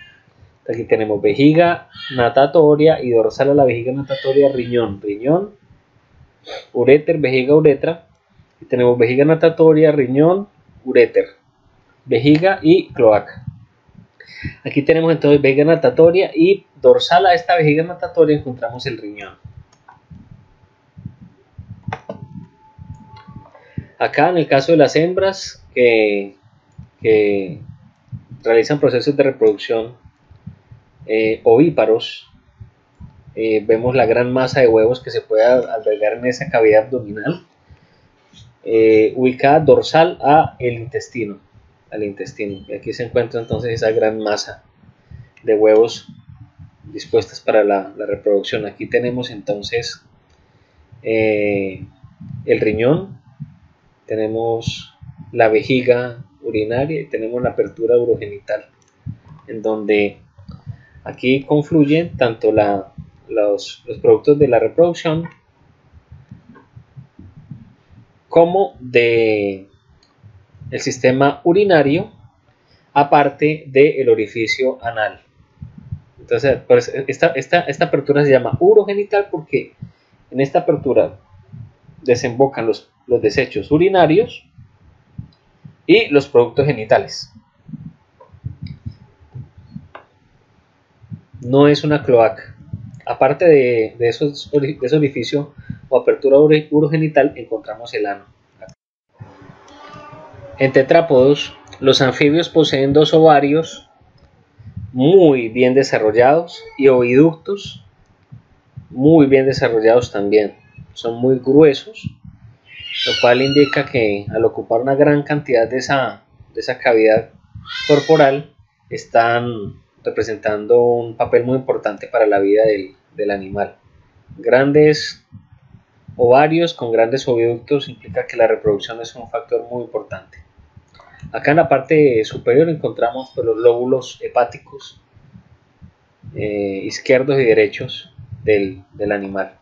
Aquí tenemos vejiga natatoria y dorsal a la vejiga natatoria, riñón, uréter, vejiga, uretra. Y tenemos vejiga natatoria, riñón, uréter, vejiga y cloaca. Aquí tenemos entonces vejiga natatoria y dorsal a esta vejiga natatoria encontramos el riñón. Acá en el caso de las hembras que realizan procesos de reproducción ovíparos, vemos la gran masa de huevos que se puede albergar en esa cavidad abdominal, ubicada dorsal al intestino. Y aquí se encuentra entonces esa gran masa de huevos dispuestas para la reproducción. Aquí tenemos entonces el riñón, tenemos la vejiga urinaria y tenemos la apertura urogenital, en donde aquí confluyen tanto los productos de la reproducción como del sistema urinario, aparte del orificio anal. Entonces, pues, esta apertura se llama urogenital porque en esta apertura desembocan los desechos urinarios y los productos genitales. No es una cloaca. Aparte de ese orificio o apertura urogenital, encontramos el ano. En tetrápodos, los anfibios poseen dos ovarios muy bien desarrollados y oviductos muy bien desarrollados también. Son muy gruesos, lo cual indica que al ocupar una gran cantidad de esa cavidad corporal están representando un papel muy importante para la vida del animal. Grandes ovarios con grandes oviductos implica que la reproducción es un factor muy importante. Acá en la parte superior encontramos pues, los lóbulos hepáticos izquierdos y derechos del animal.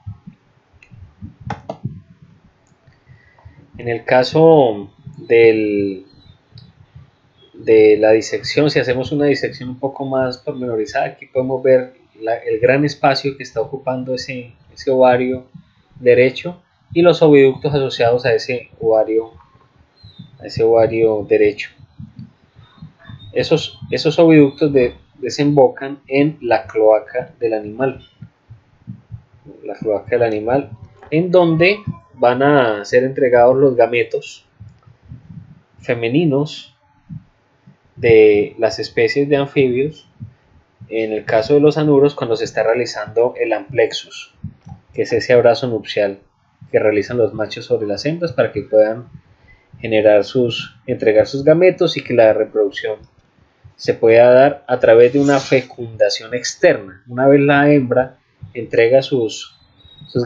En el caso de la disección, si hacemos una disección un poco más pormenorizada, aquí podemos ver el gran espacio que está ocupando ese ovario derecho y los oviductos asociados a ese ovario derecho. Esos oviductos desembocan en la cloaca del animal. En donde van a ser entregados los gametos femeninos de las especies de anfibios, en el caso de los anuros, cuando se está realizando el amplexus, que es ese abrazo nupcial que realizan los machos sobre las hembras para que puedan entregar sus gametos y que la reproducción se pueda dar a través de una fecundación externa. Una vez la hembra entrega sus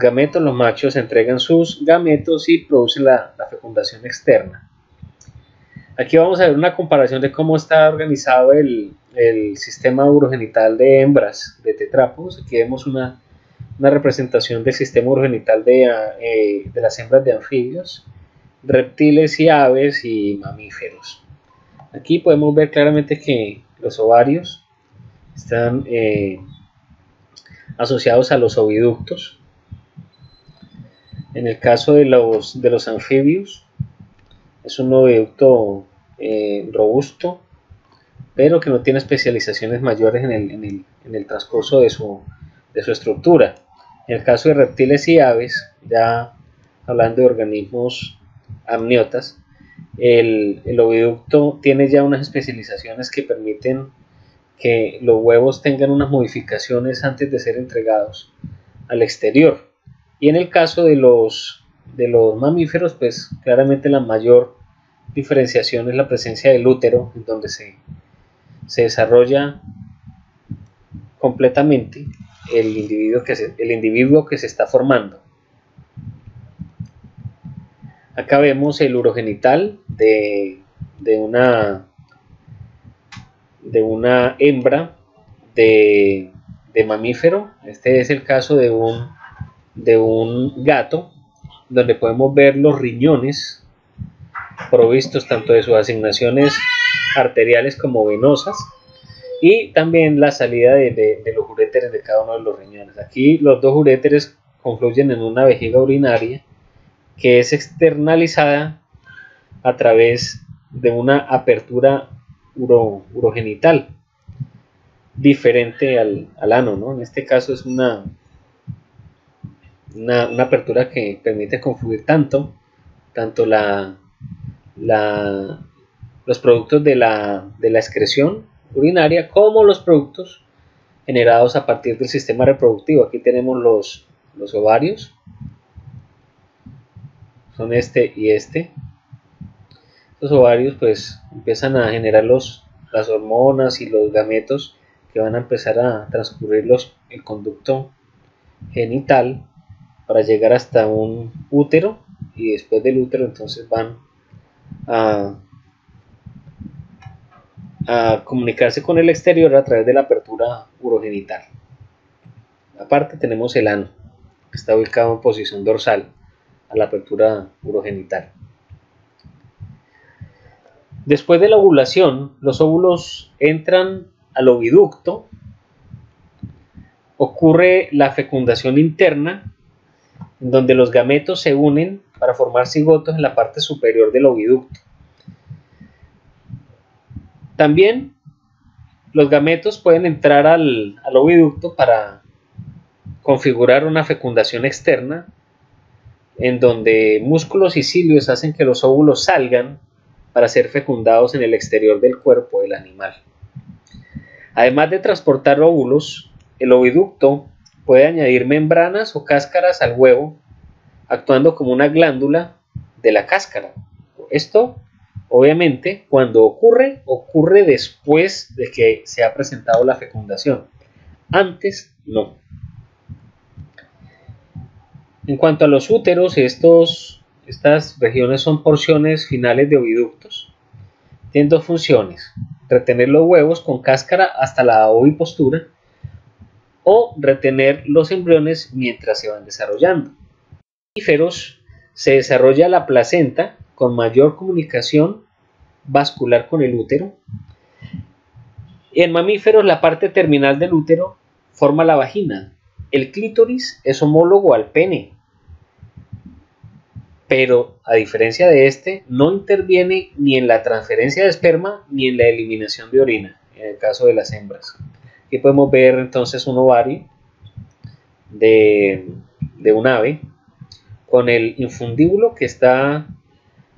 gametos, los machos entregan sus gametos y producen la fecundación externa. Aquí vamos a ver una comparación de cómo está organizado el sistema urogenital de hembras de tetrápodos. Aquí vemos una representación del sistema urogenital de las hembras de anfibios, reptiles y aves y mamíferos. Aquí podemos ver claramente que los ovarios están asociados a los oviductos. En el caso de los anfibios, es un oviducto robusto, pero que no tiene especializaciones mayores en el transcurso de su estructura. En el caso de reptiles y aves, ya hablando de organismos amniotas, el oviducto tiene ya unas especializaciones que permiten que los huevos tengan unas modificaciones antes de ser entregados al exterior. Y en el caso de los mamíferos, pues claramente la mayor diferenciación es la presencia del útero, en donde se desarrolla completamente el individuo que se está formando. Acá vemos el urogenital de una hembra de mamífero. Este es el caso de un gato, donde podemos ver los riñones provistos tanto de sus asignaciones arteriales como venosas, y también la salida de los uréteres de cada uno de los riñones. Aquí los dos uréteres confluyen en una vejiga urinaria que es externalizada a través de una apertura urogenital diferente al ano, ¿no? En este caso es una apertura que permite confluir tanto los productos de la excreción urinaria como los productos generados a partir del sistema reproductivo. Aquí tenemos los ovarios, son este y este. Los ovarios pues empiezan a generar las hormonas y los gametos que van a empezar a transcurrir el conducto genital para llegar hasta un útero, y después del útero entonces van a comunicarse con el exterior a través de la apertura urogenital. Aparte tenemos el ano, que está ubicado en posición dorsal a la apertura urogenital. Después de la ovulación, los óvulos entran al oviducto, ocurre la fecundación interna, en donde los gametos se unen para formar cigotos en la parte superior del oviducto. También los gametos pueden entrar al oviducto para configurar una fecundación externa, en donde músculos y cilios hacen que los óvulos salgan para ser fecundados en el exterior del cuerpo del animal. Además de transportar óvulos, el oviducto puede añadir membranas o cáscaras al huevo, actuando como una glándula de la cáscara. Esto, obviamente, cuando ocurre después de que se ha presentado la fecundación. Antes, no. En cuanto a los úteros, estas regiones son porciones finales de oviductos. Tienen dos funciones: retener los huevos con cáscara hasta la ovipostura, o retener los embriones mientras se van desarrollando. En mamíferos se desarrolla la placenta con mayor comunicación vascular con el útero. En mamíferos la parte terminal del útero forma la vagina. El clítoris es homólogo al pene, pero a diferencia de este, no interviene ni en la transferencia de esperma ni en la eliminación de orina, en el caso de las hembras. Aquí podemos ver entonces un ovario de un ave con el infundíbulo que está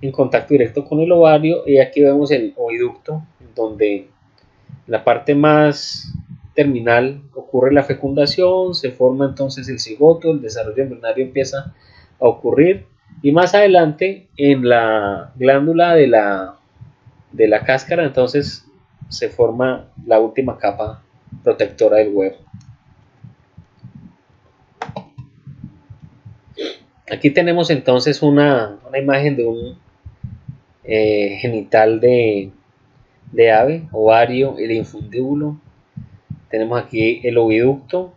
en contacto directo con el ovario, y aquí vemos el oviducto, donde en la parte más terminal ocurre la fecundación, se forma entonces el cigoto, el desarrollo embrionario empieza a ocurrir, y más adelante en la glándula de la cáscara entonces se forma la última capa protectora del huevo. Aquí tenemos entonces una imagen de un genital de ave, ovario, el infundíbulo. Tenemos aquí el oviducto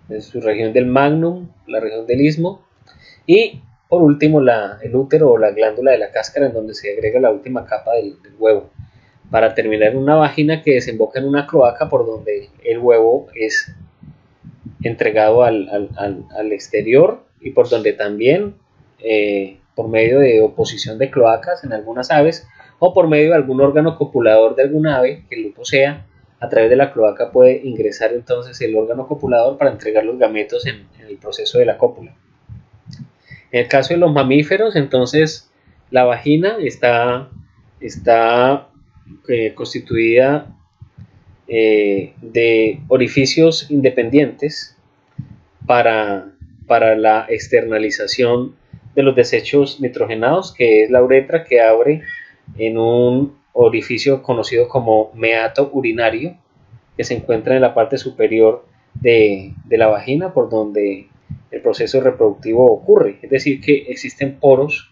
en su región del magnum, la región del istmo, y por último el útero o la glándula de la cáscara, en donde se agrega la última capa del huevo, para terminar en una vagina que desemboca en una cloaca por donde el huevo es entregado al exterior, y por donde también por medio de oposición de cloacas en algunas aves, o por medio de algún órgano copulador de alguna ave que lo posea, a través de la cloaca puede ingresar entonces el órgano copulador para entregar los gametos en el proceso de la cópula. En el caso de los mamíferos, entonces la vagina está constituida de orificios independientes para la externalización de los desechos nitrogenados, que es la uretra, que abre en un orificio conocido como meato urinario, que se encuentra en la parte superior de la vagina, por donde el proceso reproductivo ocurre. Es decir, que existen poros,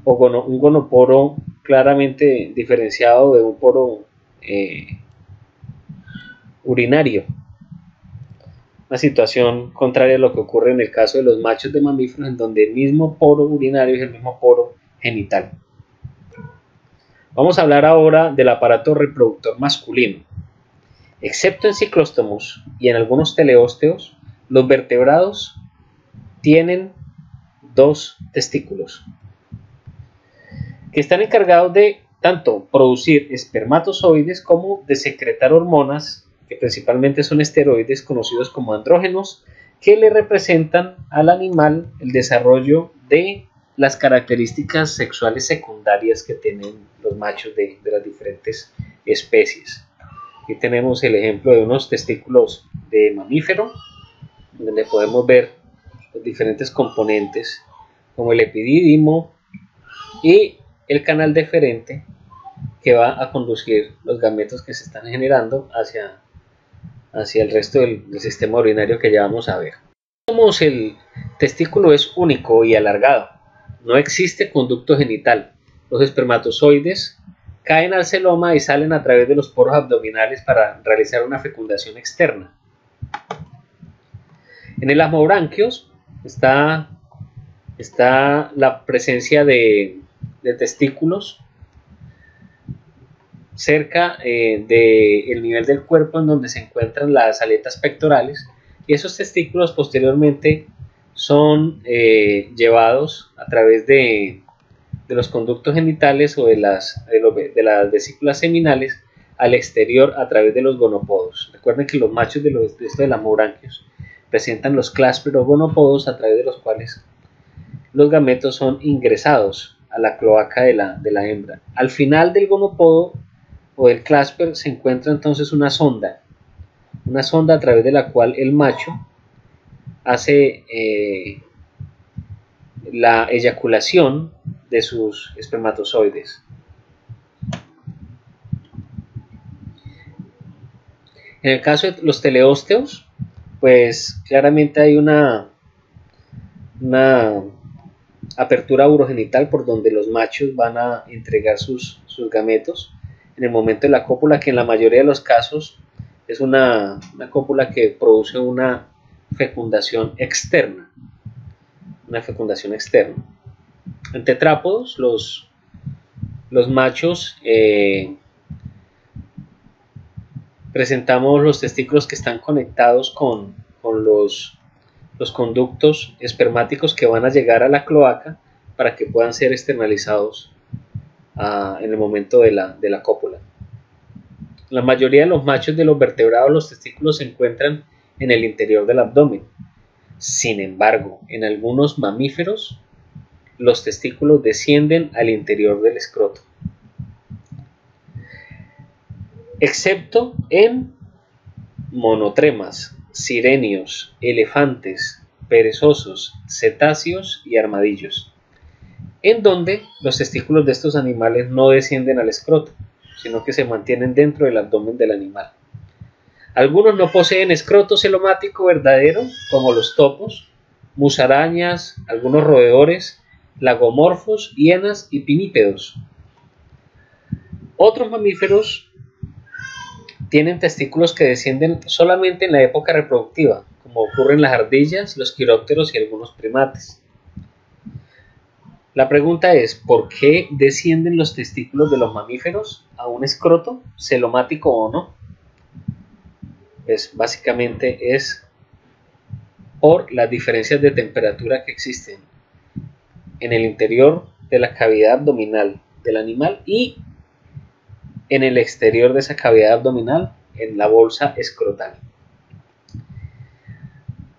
o un gonoporo claramente diferenciado de un poro urinario. Una situación contraria a lo que ocurre en el caso de los machos de mamíferos, en donde el mismo poro urinario es el mismo poro genital. Vamos a hablar ahora del aparato reproductor masculino. Excepto en ciclóstomos y en algunos teleósteos, los vertebrados tienen dos testículos que están encargados de tanto producir espermatozoides como de secretar hormonas, que principalmente son esteroides conocidos como andrógenos, que le representan al animal el desarrollo de las características sexuales secundarias que tienen los machos de las diferentes especies. Aquí tenemos el ejemplo de unos testículos de mamífero, donde podemos ver los diferentes componentes como el epidídimo y el canal deferente, que va a conducir los gametos que se están generando hacia el resto del sistema urinario, que ya vamos a ver. El testículo es único y alargado, no existe conducto genital. Los espermatozoides caen al celoma y salen a través de los poros abdominales para realizar una fecundación externa. En el asmobranquios está la presencia de testículos cerca del nivel del cuerpo, en donde se encuentran las aletas pectorales, y esos testículos posteriormente son llevados a través de los conductos genitales o de las vesículas seminales al exterior a través de los gonopodos. Recuerden que los machos de esto de asmobranquios presentan los clásper o gonopodos, a través de los cuales los gametos son ingresados a la cloaca de la hembra. Al final del gonopodo o del clásper se encuentra entonces una sonda a través de la cual el macho hace la eyaculación de sus espermatozoides. En el caso de los teleósteos, pues claramente hay una apertura urogenital por donde los machos van a entregar sus gametos en el momento de la cópula, que en la mayoría de los casos es una cópula que produce una fecundación externa. En tetrápodos, los machos presentamos los testículos que están conectados con los conductos espermáticos que van a llegar a la cloaca para que puedan ser externalizados en el momento de la cópula. La mayoría de los machos de los vertebrados, los testículos se encuentran en el interior del abdomen. Sin embargo, en algunos mamíferos, los testículos descienden al interior del escroto. Excepto en monotremas, sirenios, elefantes, perezosos, cetáceos y armadillos, en donde los testículos de estos animales no descienden al escroto, sino que se mantienen dentro del abdomen del animal. Algunos no poseen escroto celomático verdadero, como los topos, musarañas, algunos roedores, lagomorfos, hienas y pinípedos. Otros mamíferos tienen testículos que descienden solamente en la época reproductiva, como ocurre en las ardillas, los quirópteros y algunos primates. La pregunta es, ¿por qué descienden los testículos de los mamíferos a un escroto, celomático o no? Pues básicamente es por las diferencias de temperatura que existen en el interior de la cavidad abdominal del animal y en el exterior de esa cavidad abdominal, en la bolsa escrotal.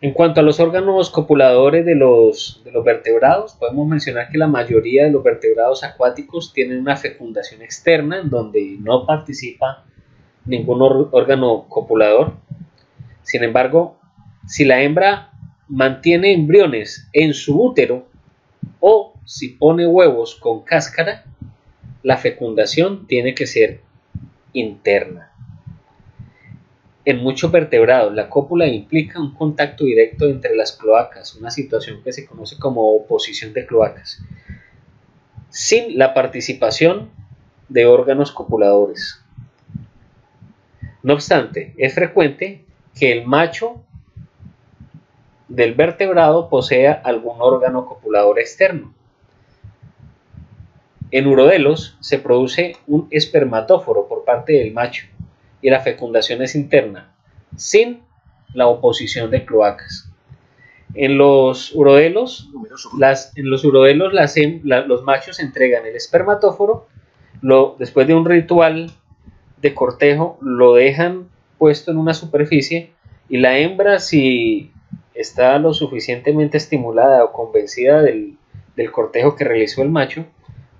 En cuanto a los órganos copuladores de los vertebrados, podemos mencionar que la mayoría de los vertebrados acuáticos tienen una fecundación externa, en donde no participa ningún órgano copulador. Sin embargo, si la hembra mantiene embriones en su útero o si pone huevos con cáscara, la fecundación tiene que ser interna. En muchos vertebrados, la cópula implica un contacto directo entre las cloacas, una situación que se conoce como oposición de cloacas, sin la participación de órganos copuladores. No obstante, es frecuente que el macho del vertebrado posea algún órgano copulador externo. En urodelos se produce un espermatóforo por parte del macho y la fecundación es interna, sin la oposición de cloacas. En los urodelos, los machos entregan el espermatóforo, después de un ritual de cortejo, lo dejan puesto en una superficie y la hembra, si está lo suficientemente estimulada o convencida del cortejo que realizó el macho,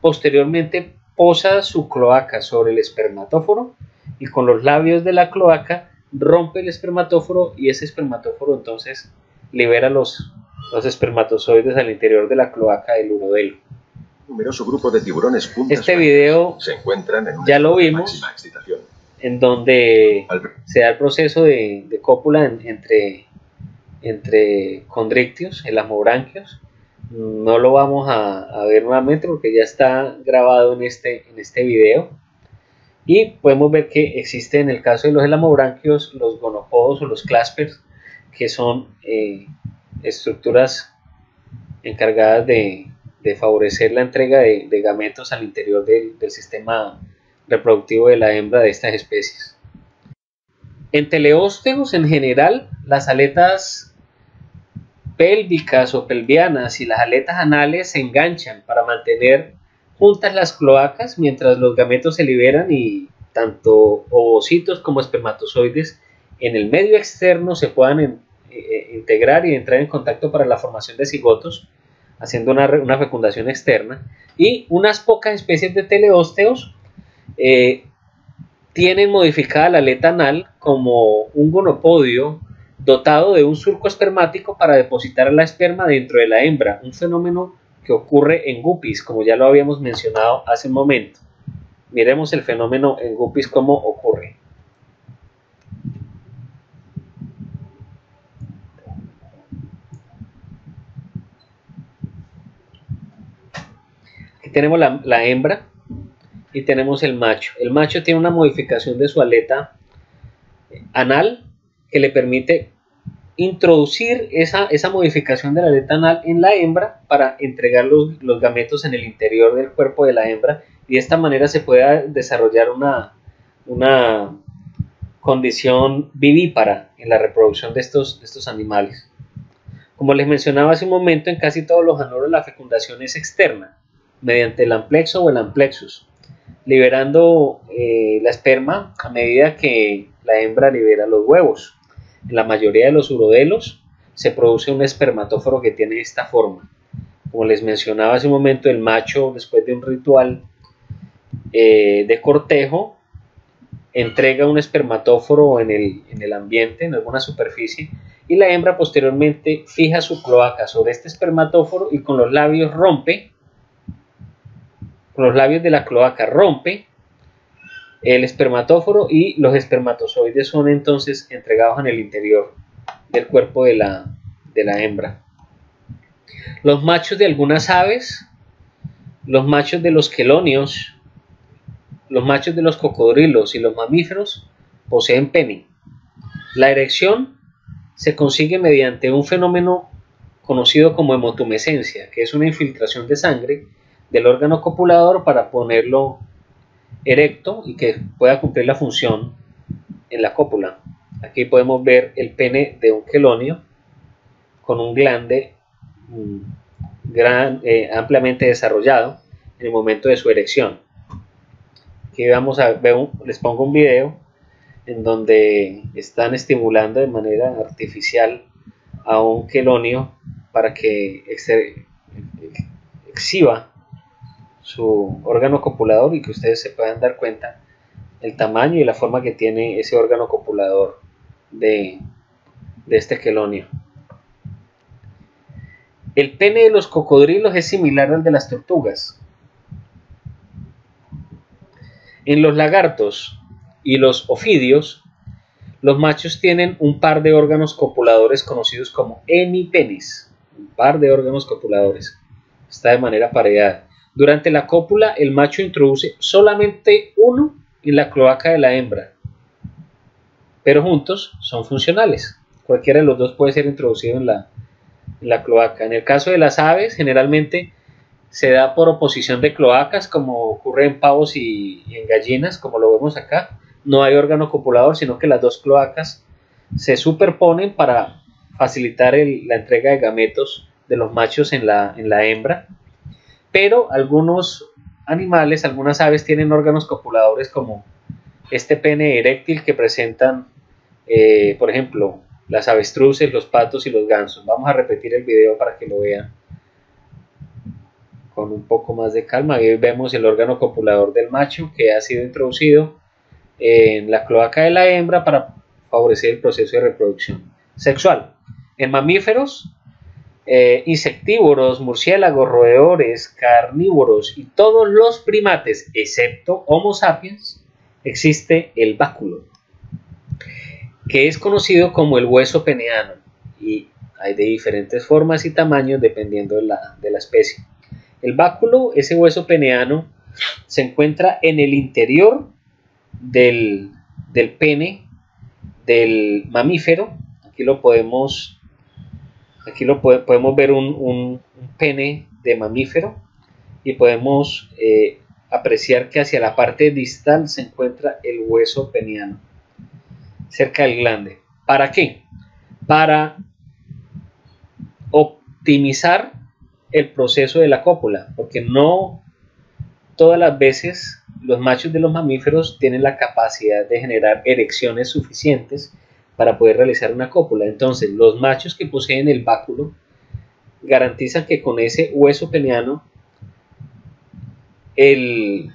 posteriormente posa su cloaca sobre el espermatóforo y con los labios de la cloaca rompe el espermatóforo y ese espermatóforo entonces libera los espermatozoides al interior de la cloaca del urodelo. Numeroso grupo de tiburones puntas este video se encuentran en ya lo vimos, en donde se da el proceso de cópula entre condrictios, elasmobranquios. No lo vamos a ver nuevamente porque ya está grabado en este video. Y podemos ver que existe en el caso de los elasmobranquios los gonopodos o los claspers, que son estructuras encargadas de favorecer la entrega de gametos al interior del sistema reproductivo de la hembra de estas especies. En teleósteos en general, las aletas pélvicas o pelvianas y las aletas anales se enganchan para mantener juntas las cloacas mientras los gametos se liberan y tanto ovocitos como espermatozoides en el medio externo se puedan integrar y entrar en contacto para la formación de cigotos, haciendo una fecundación externa. Y unas pocas especies de teleósteos tienen modificada la aleta anal como un gonopodio dotado de un surco espermático para depositar la esperma dentro de la hembra, un fenómeno que ocurre en guppies, como ya lo habíamos mencionado hace un momento. Miremos el fenómeno en guppies cómo ocurre. Aquí tenemos la hembra y tenemos el macho. El macho tiene una modificación de su aleta anal que le permite introducir esa modificación de la aleta anal en la hembra para entregar los gametos en el interior del cuerpo de la hembra y de esta manera se puede desarrollar una condición vivípara en la reproducción de estos animales. Como les mencionaba hace un momento, en casi todos los anoros la fecundación es externa, mediante el amplexo o el amplexus, liberando la esperma a medida que la hembra libera los huevos. En la mayoría de los urodelos se produce un espermatóforo que tiene esta forma. Como les mencionaba hace un momento, el macho, después de un ritual de cortejo, entrega un espermatóforo en el ambiente, en alguna superficie, y la hembra posteriormente fija su cloaca sobre este espermatóforo y con los labios de la cloaca rompe el espermatóforo y los espermatozoides son entonces entregados en el interior del cuerpo de la hembra. Los machos de algunas aves, los machos de los quelonios, los machos de los cocodrilos y los mamíferos poseen pene. La erección se consigue mediante un fenómeno conocido como hemotumescencia, que es una infiltración de sangre del órgano copulador para ponerlo erecto y que pueda cumplir la función en la cópula. Aquí podemos ver el pene de un quelonio con un glande ampliamente desarrollado en el momento de su erección. Aquí les pongo un video en donde están estimulando de manera artificial a un quelonio para que exhiba su órgano copulador y que ustedes se puedan dar cuenta el tamaño y la forma que tiene ese órgano copulador de este quelonio. El pene de los cocodrilos es similar al de las tortugas. En los lagartos y los ofidios, los machos tienen un par de órganos copuladores conocidos como hemipenis. Un par de órganos copuladores. Está de manera pareada. Durante la cópula, el macho introduce solamente uno en la cloaca de la hembra, pero juntos son funcionales. Cualquiera de los dos puede ser introducido en la cloaca. En el caso de las aves, generalmente se da por oposición de cloacas, como ocurre en pavos y en gallinas, como lo vemos acá. No hay órgano copulador, sino que las dos cloacas se superponen para facilitar la entrega de gametos de los machos en la hembra. Pero algunos animales, algunas aves tienen órganos copuladores como este pene eréctil que presentan, por ejemplo, las avestruces, los patos y los gansos. Vamos a repetir el video para que lo vean con un poco más de calma. Ahí vemos el órgano copulador del macho que ha sido introducido en la cloaca de la hembra para favorecer el proceso de reproducción sexual. En mamíferos, insectívoros, murciélagos, roedores, carnívoros y todos los primates, excepto Homo sapiens, existe el báculo, que es conocido como el hueso peneano, y hay de diferentes formas y tamaños dependiendo de la especie. El báculo, ese hueso peneano, se encuentra en el interior del pene del mamífero. Aquí podemos ver un pene de mamífero y podemos apreciar que hacia la parte distal se encuentra el hueso peneano, cerca del glande. ¿Para qué? Para optimizar el proceso de la cópula, porque no todas las veces los machos de los mamíferos tienen la capacidad de generar erecciones suficientes para poder realizar una cópula. Entonces, los machos que poseen el báculo garantizan que con ese hueso peneano el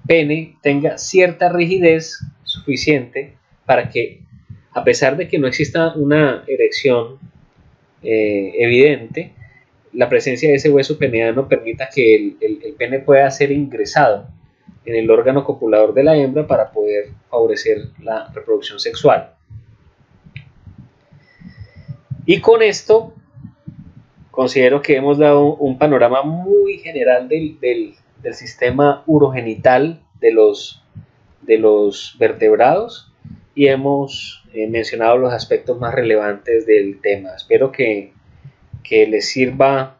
pene tenga cierta rigidez suficiente para que, a pesar de que no exista una erección evidente, la presencia de ese hueso peneano permita que el pene pueda ser ingresado en el órgano copulador de la hembra para poder favorecer la reproducción sexual. Y con esto considero que hemos dado un panorama muy general del sistema urogenital de los vertebrados, y hemos mencionado los aspectos más relevantes del tema. Espero que les sirva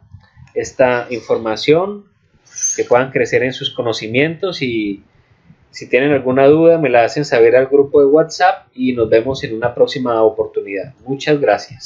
esta información, que puedan crecer en sus conocimientos, y si tienen alguna duda me la hacen saber al grupo de WhatsApp y nos vemos en una próxima oportunidad. Muchas gracias.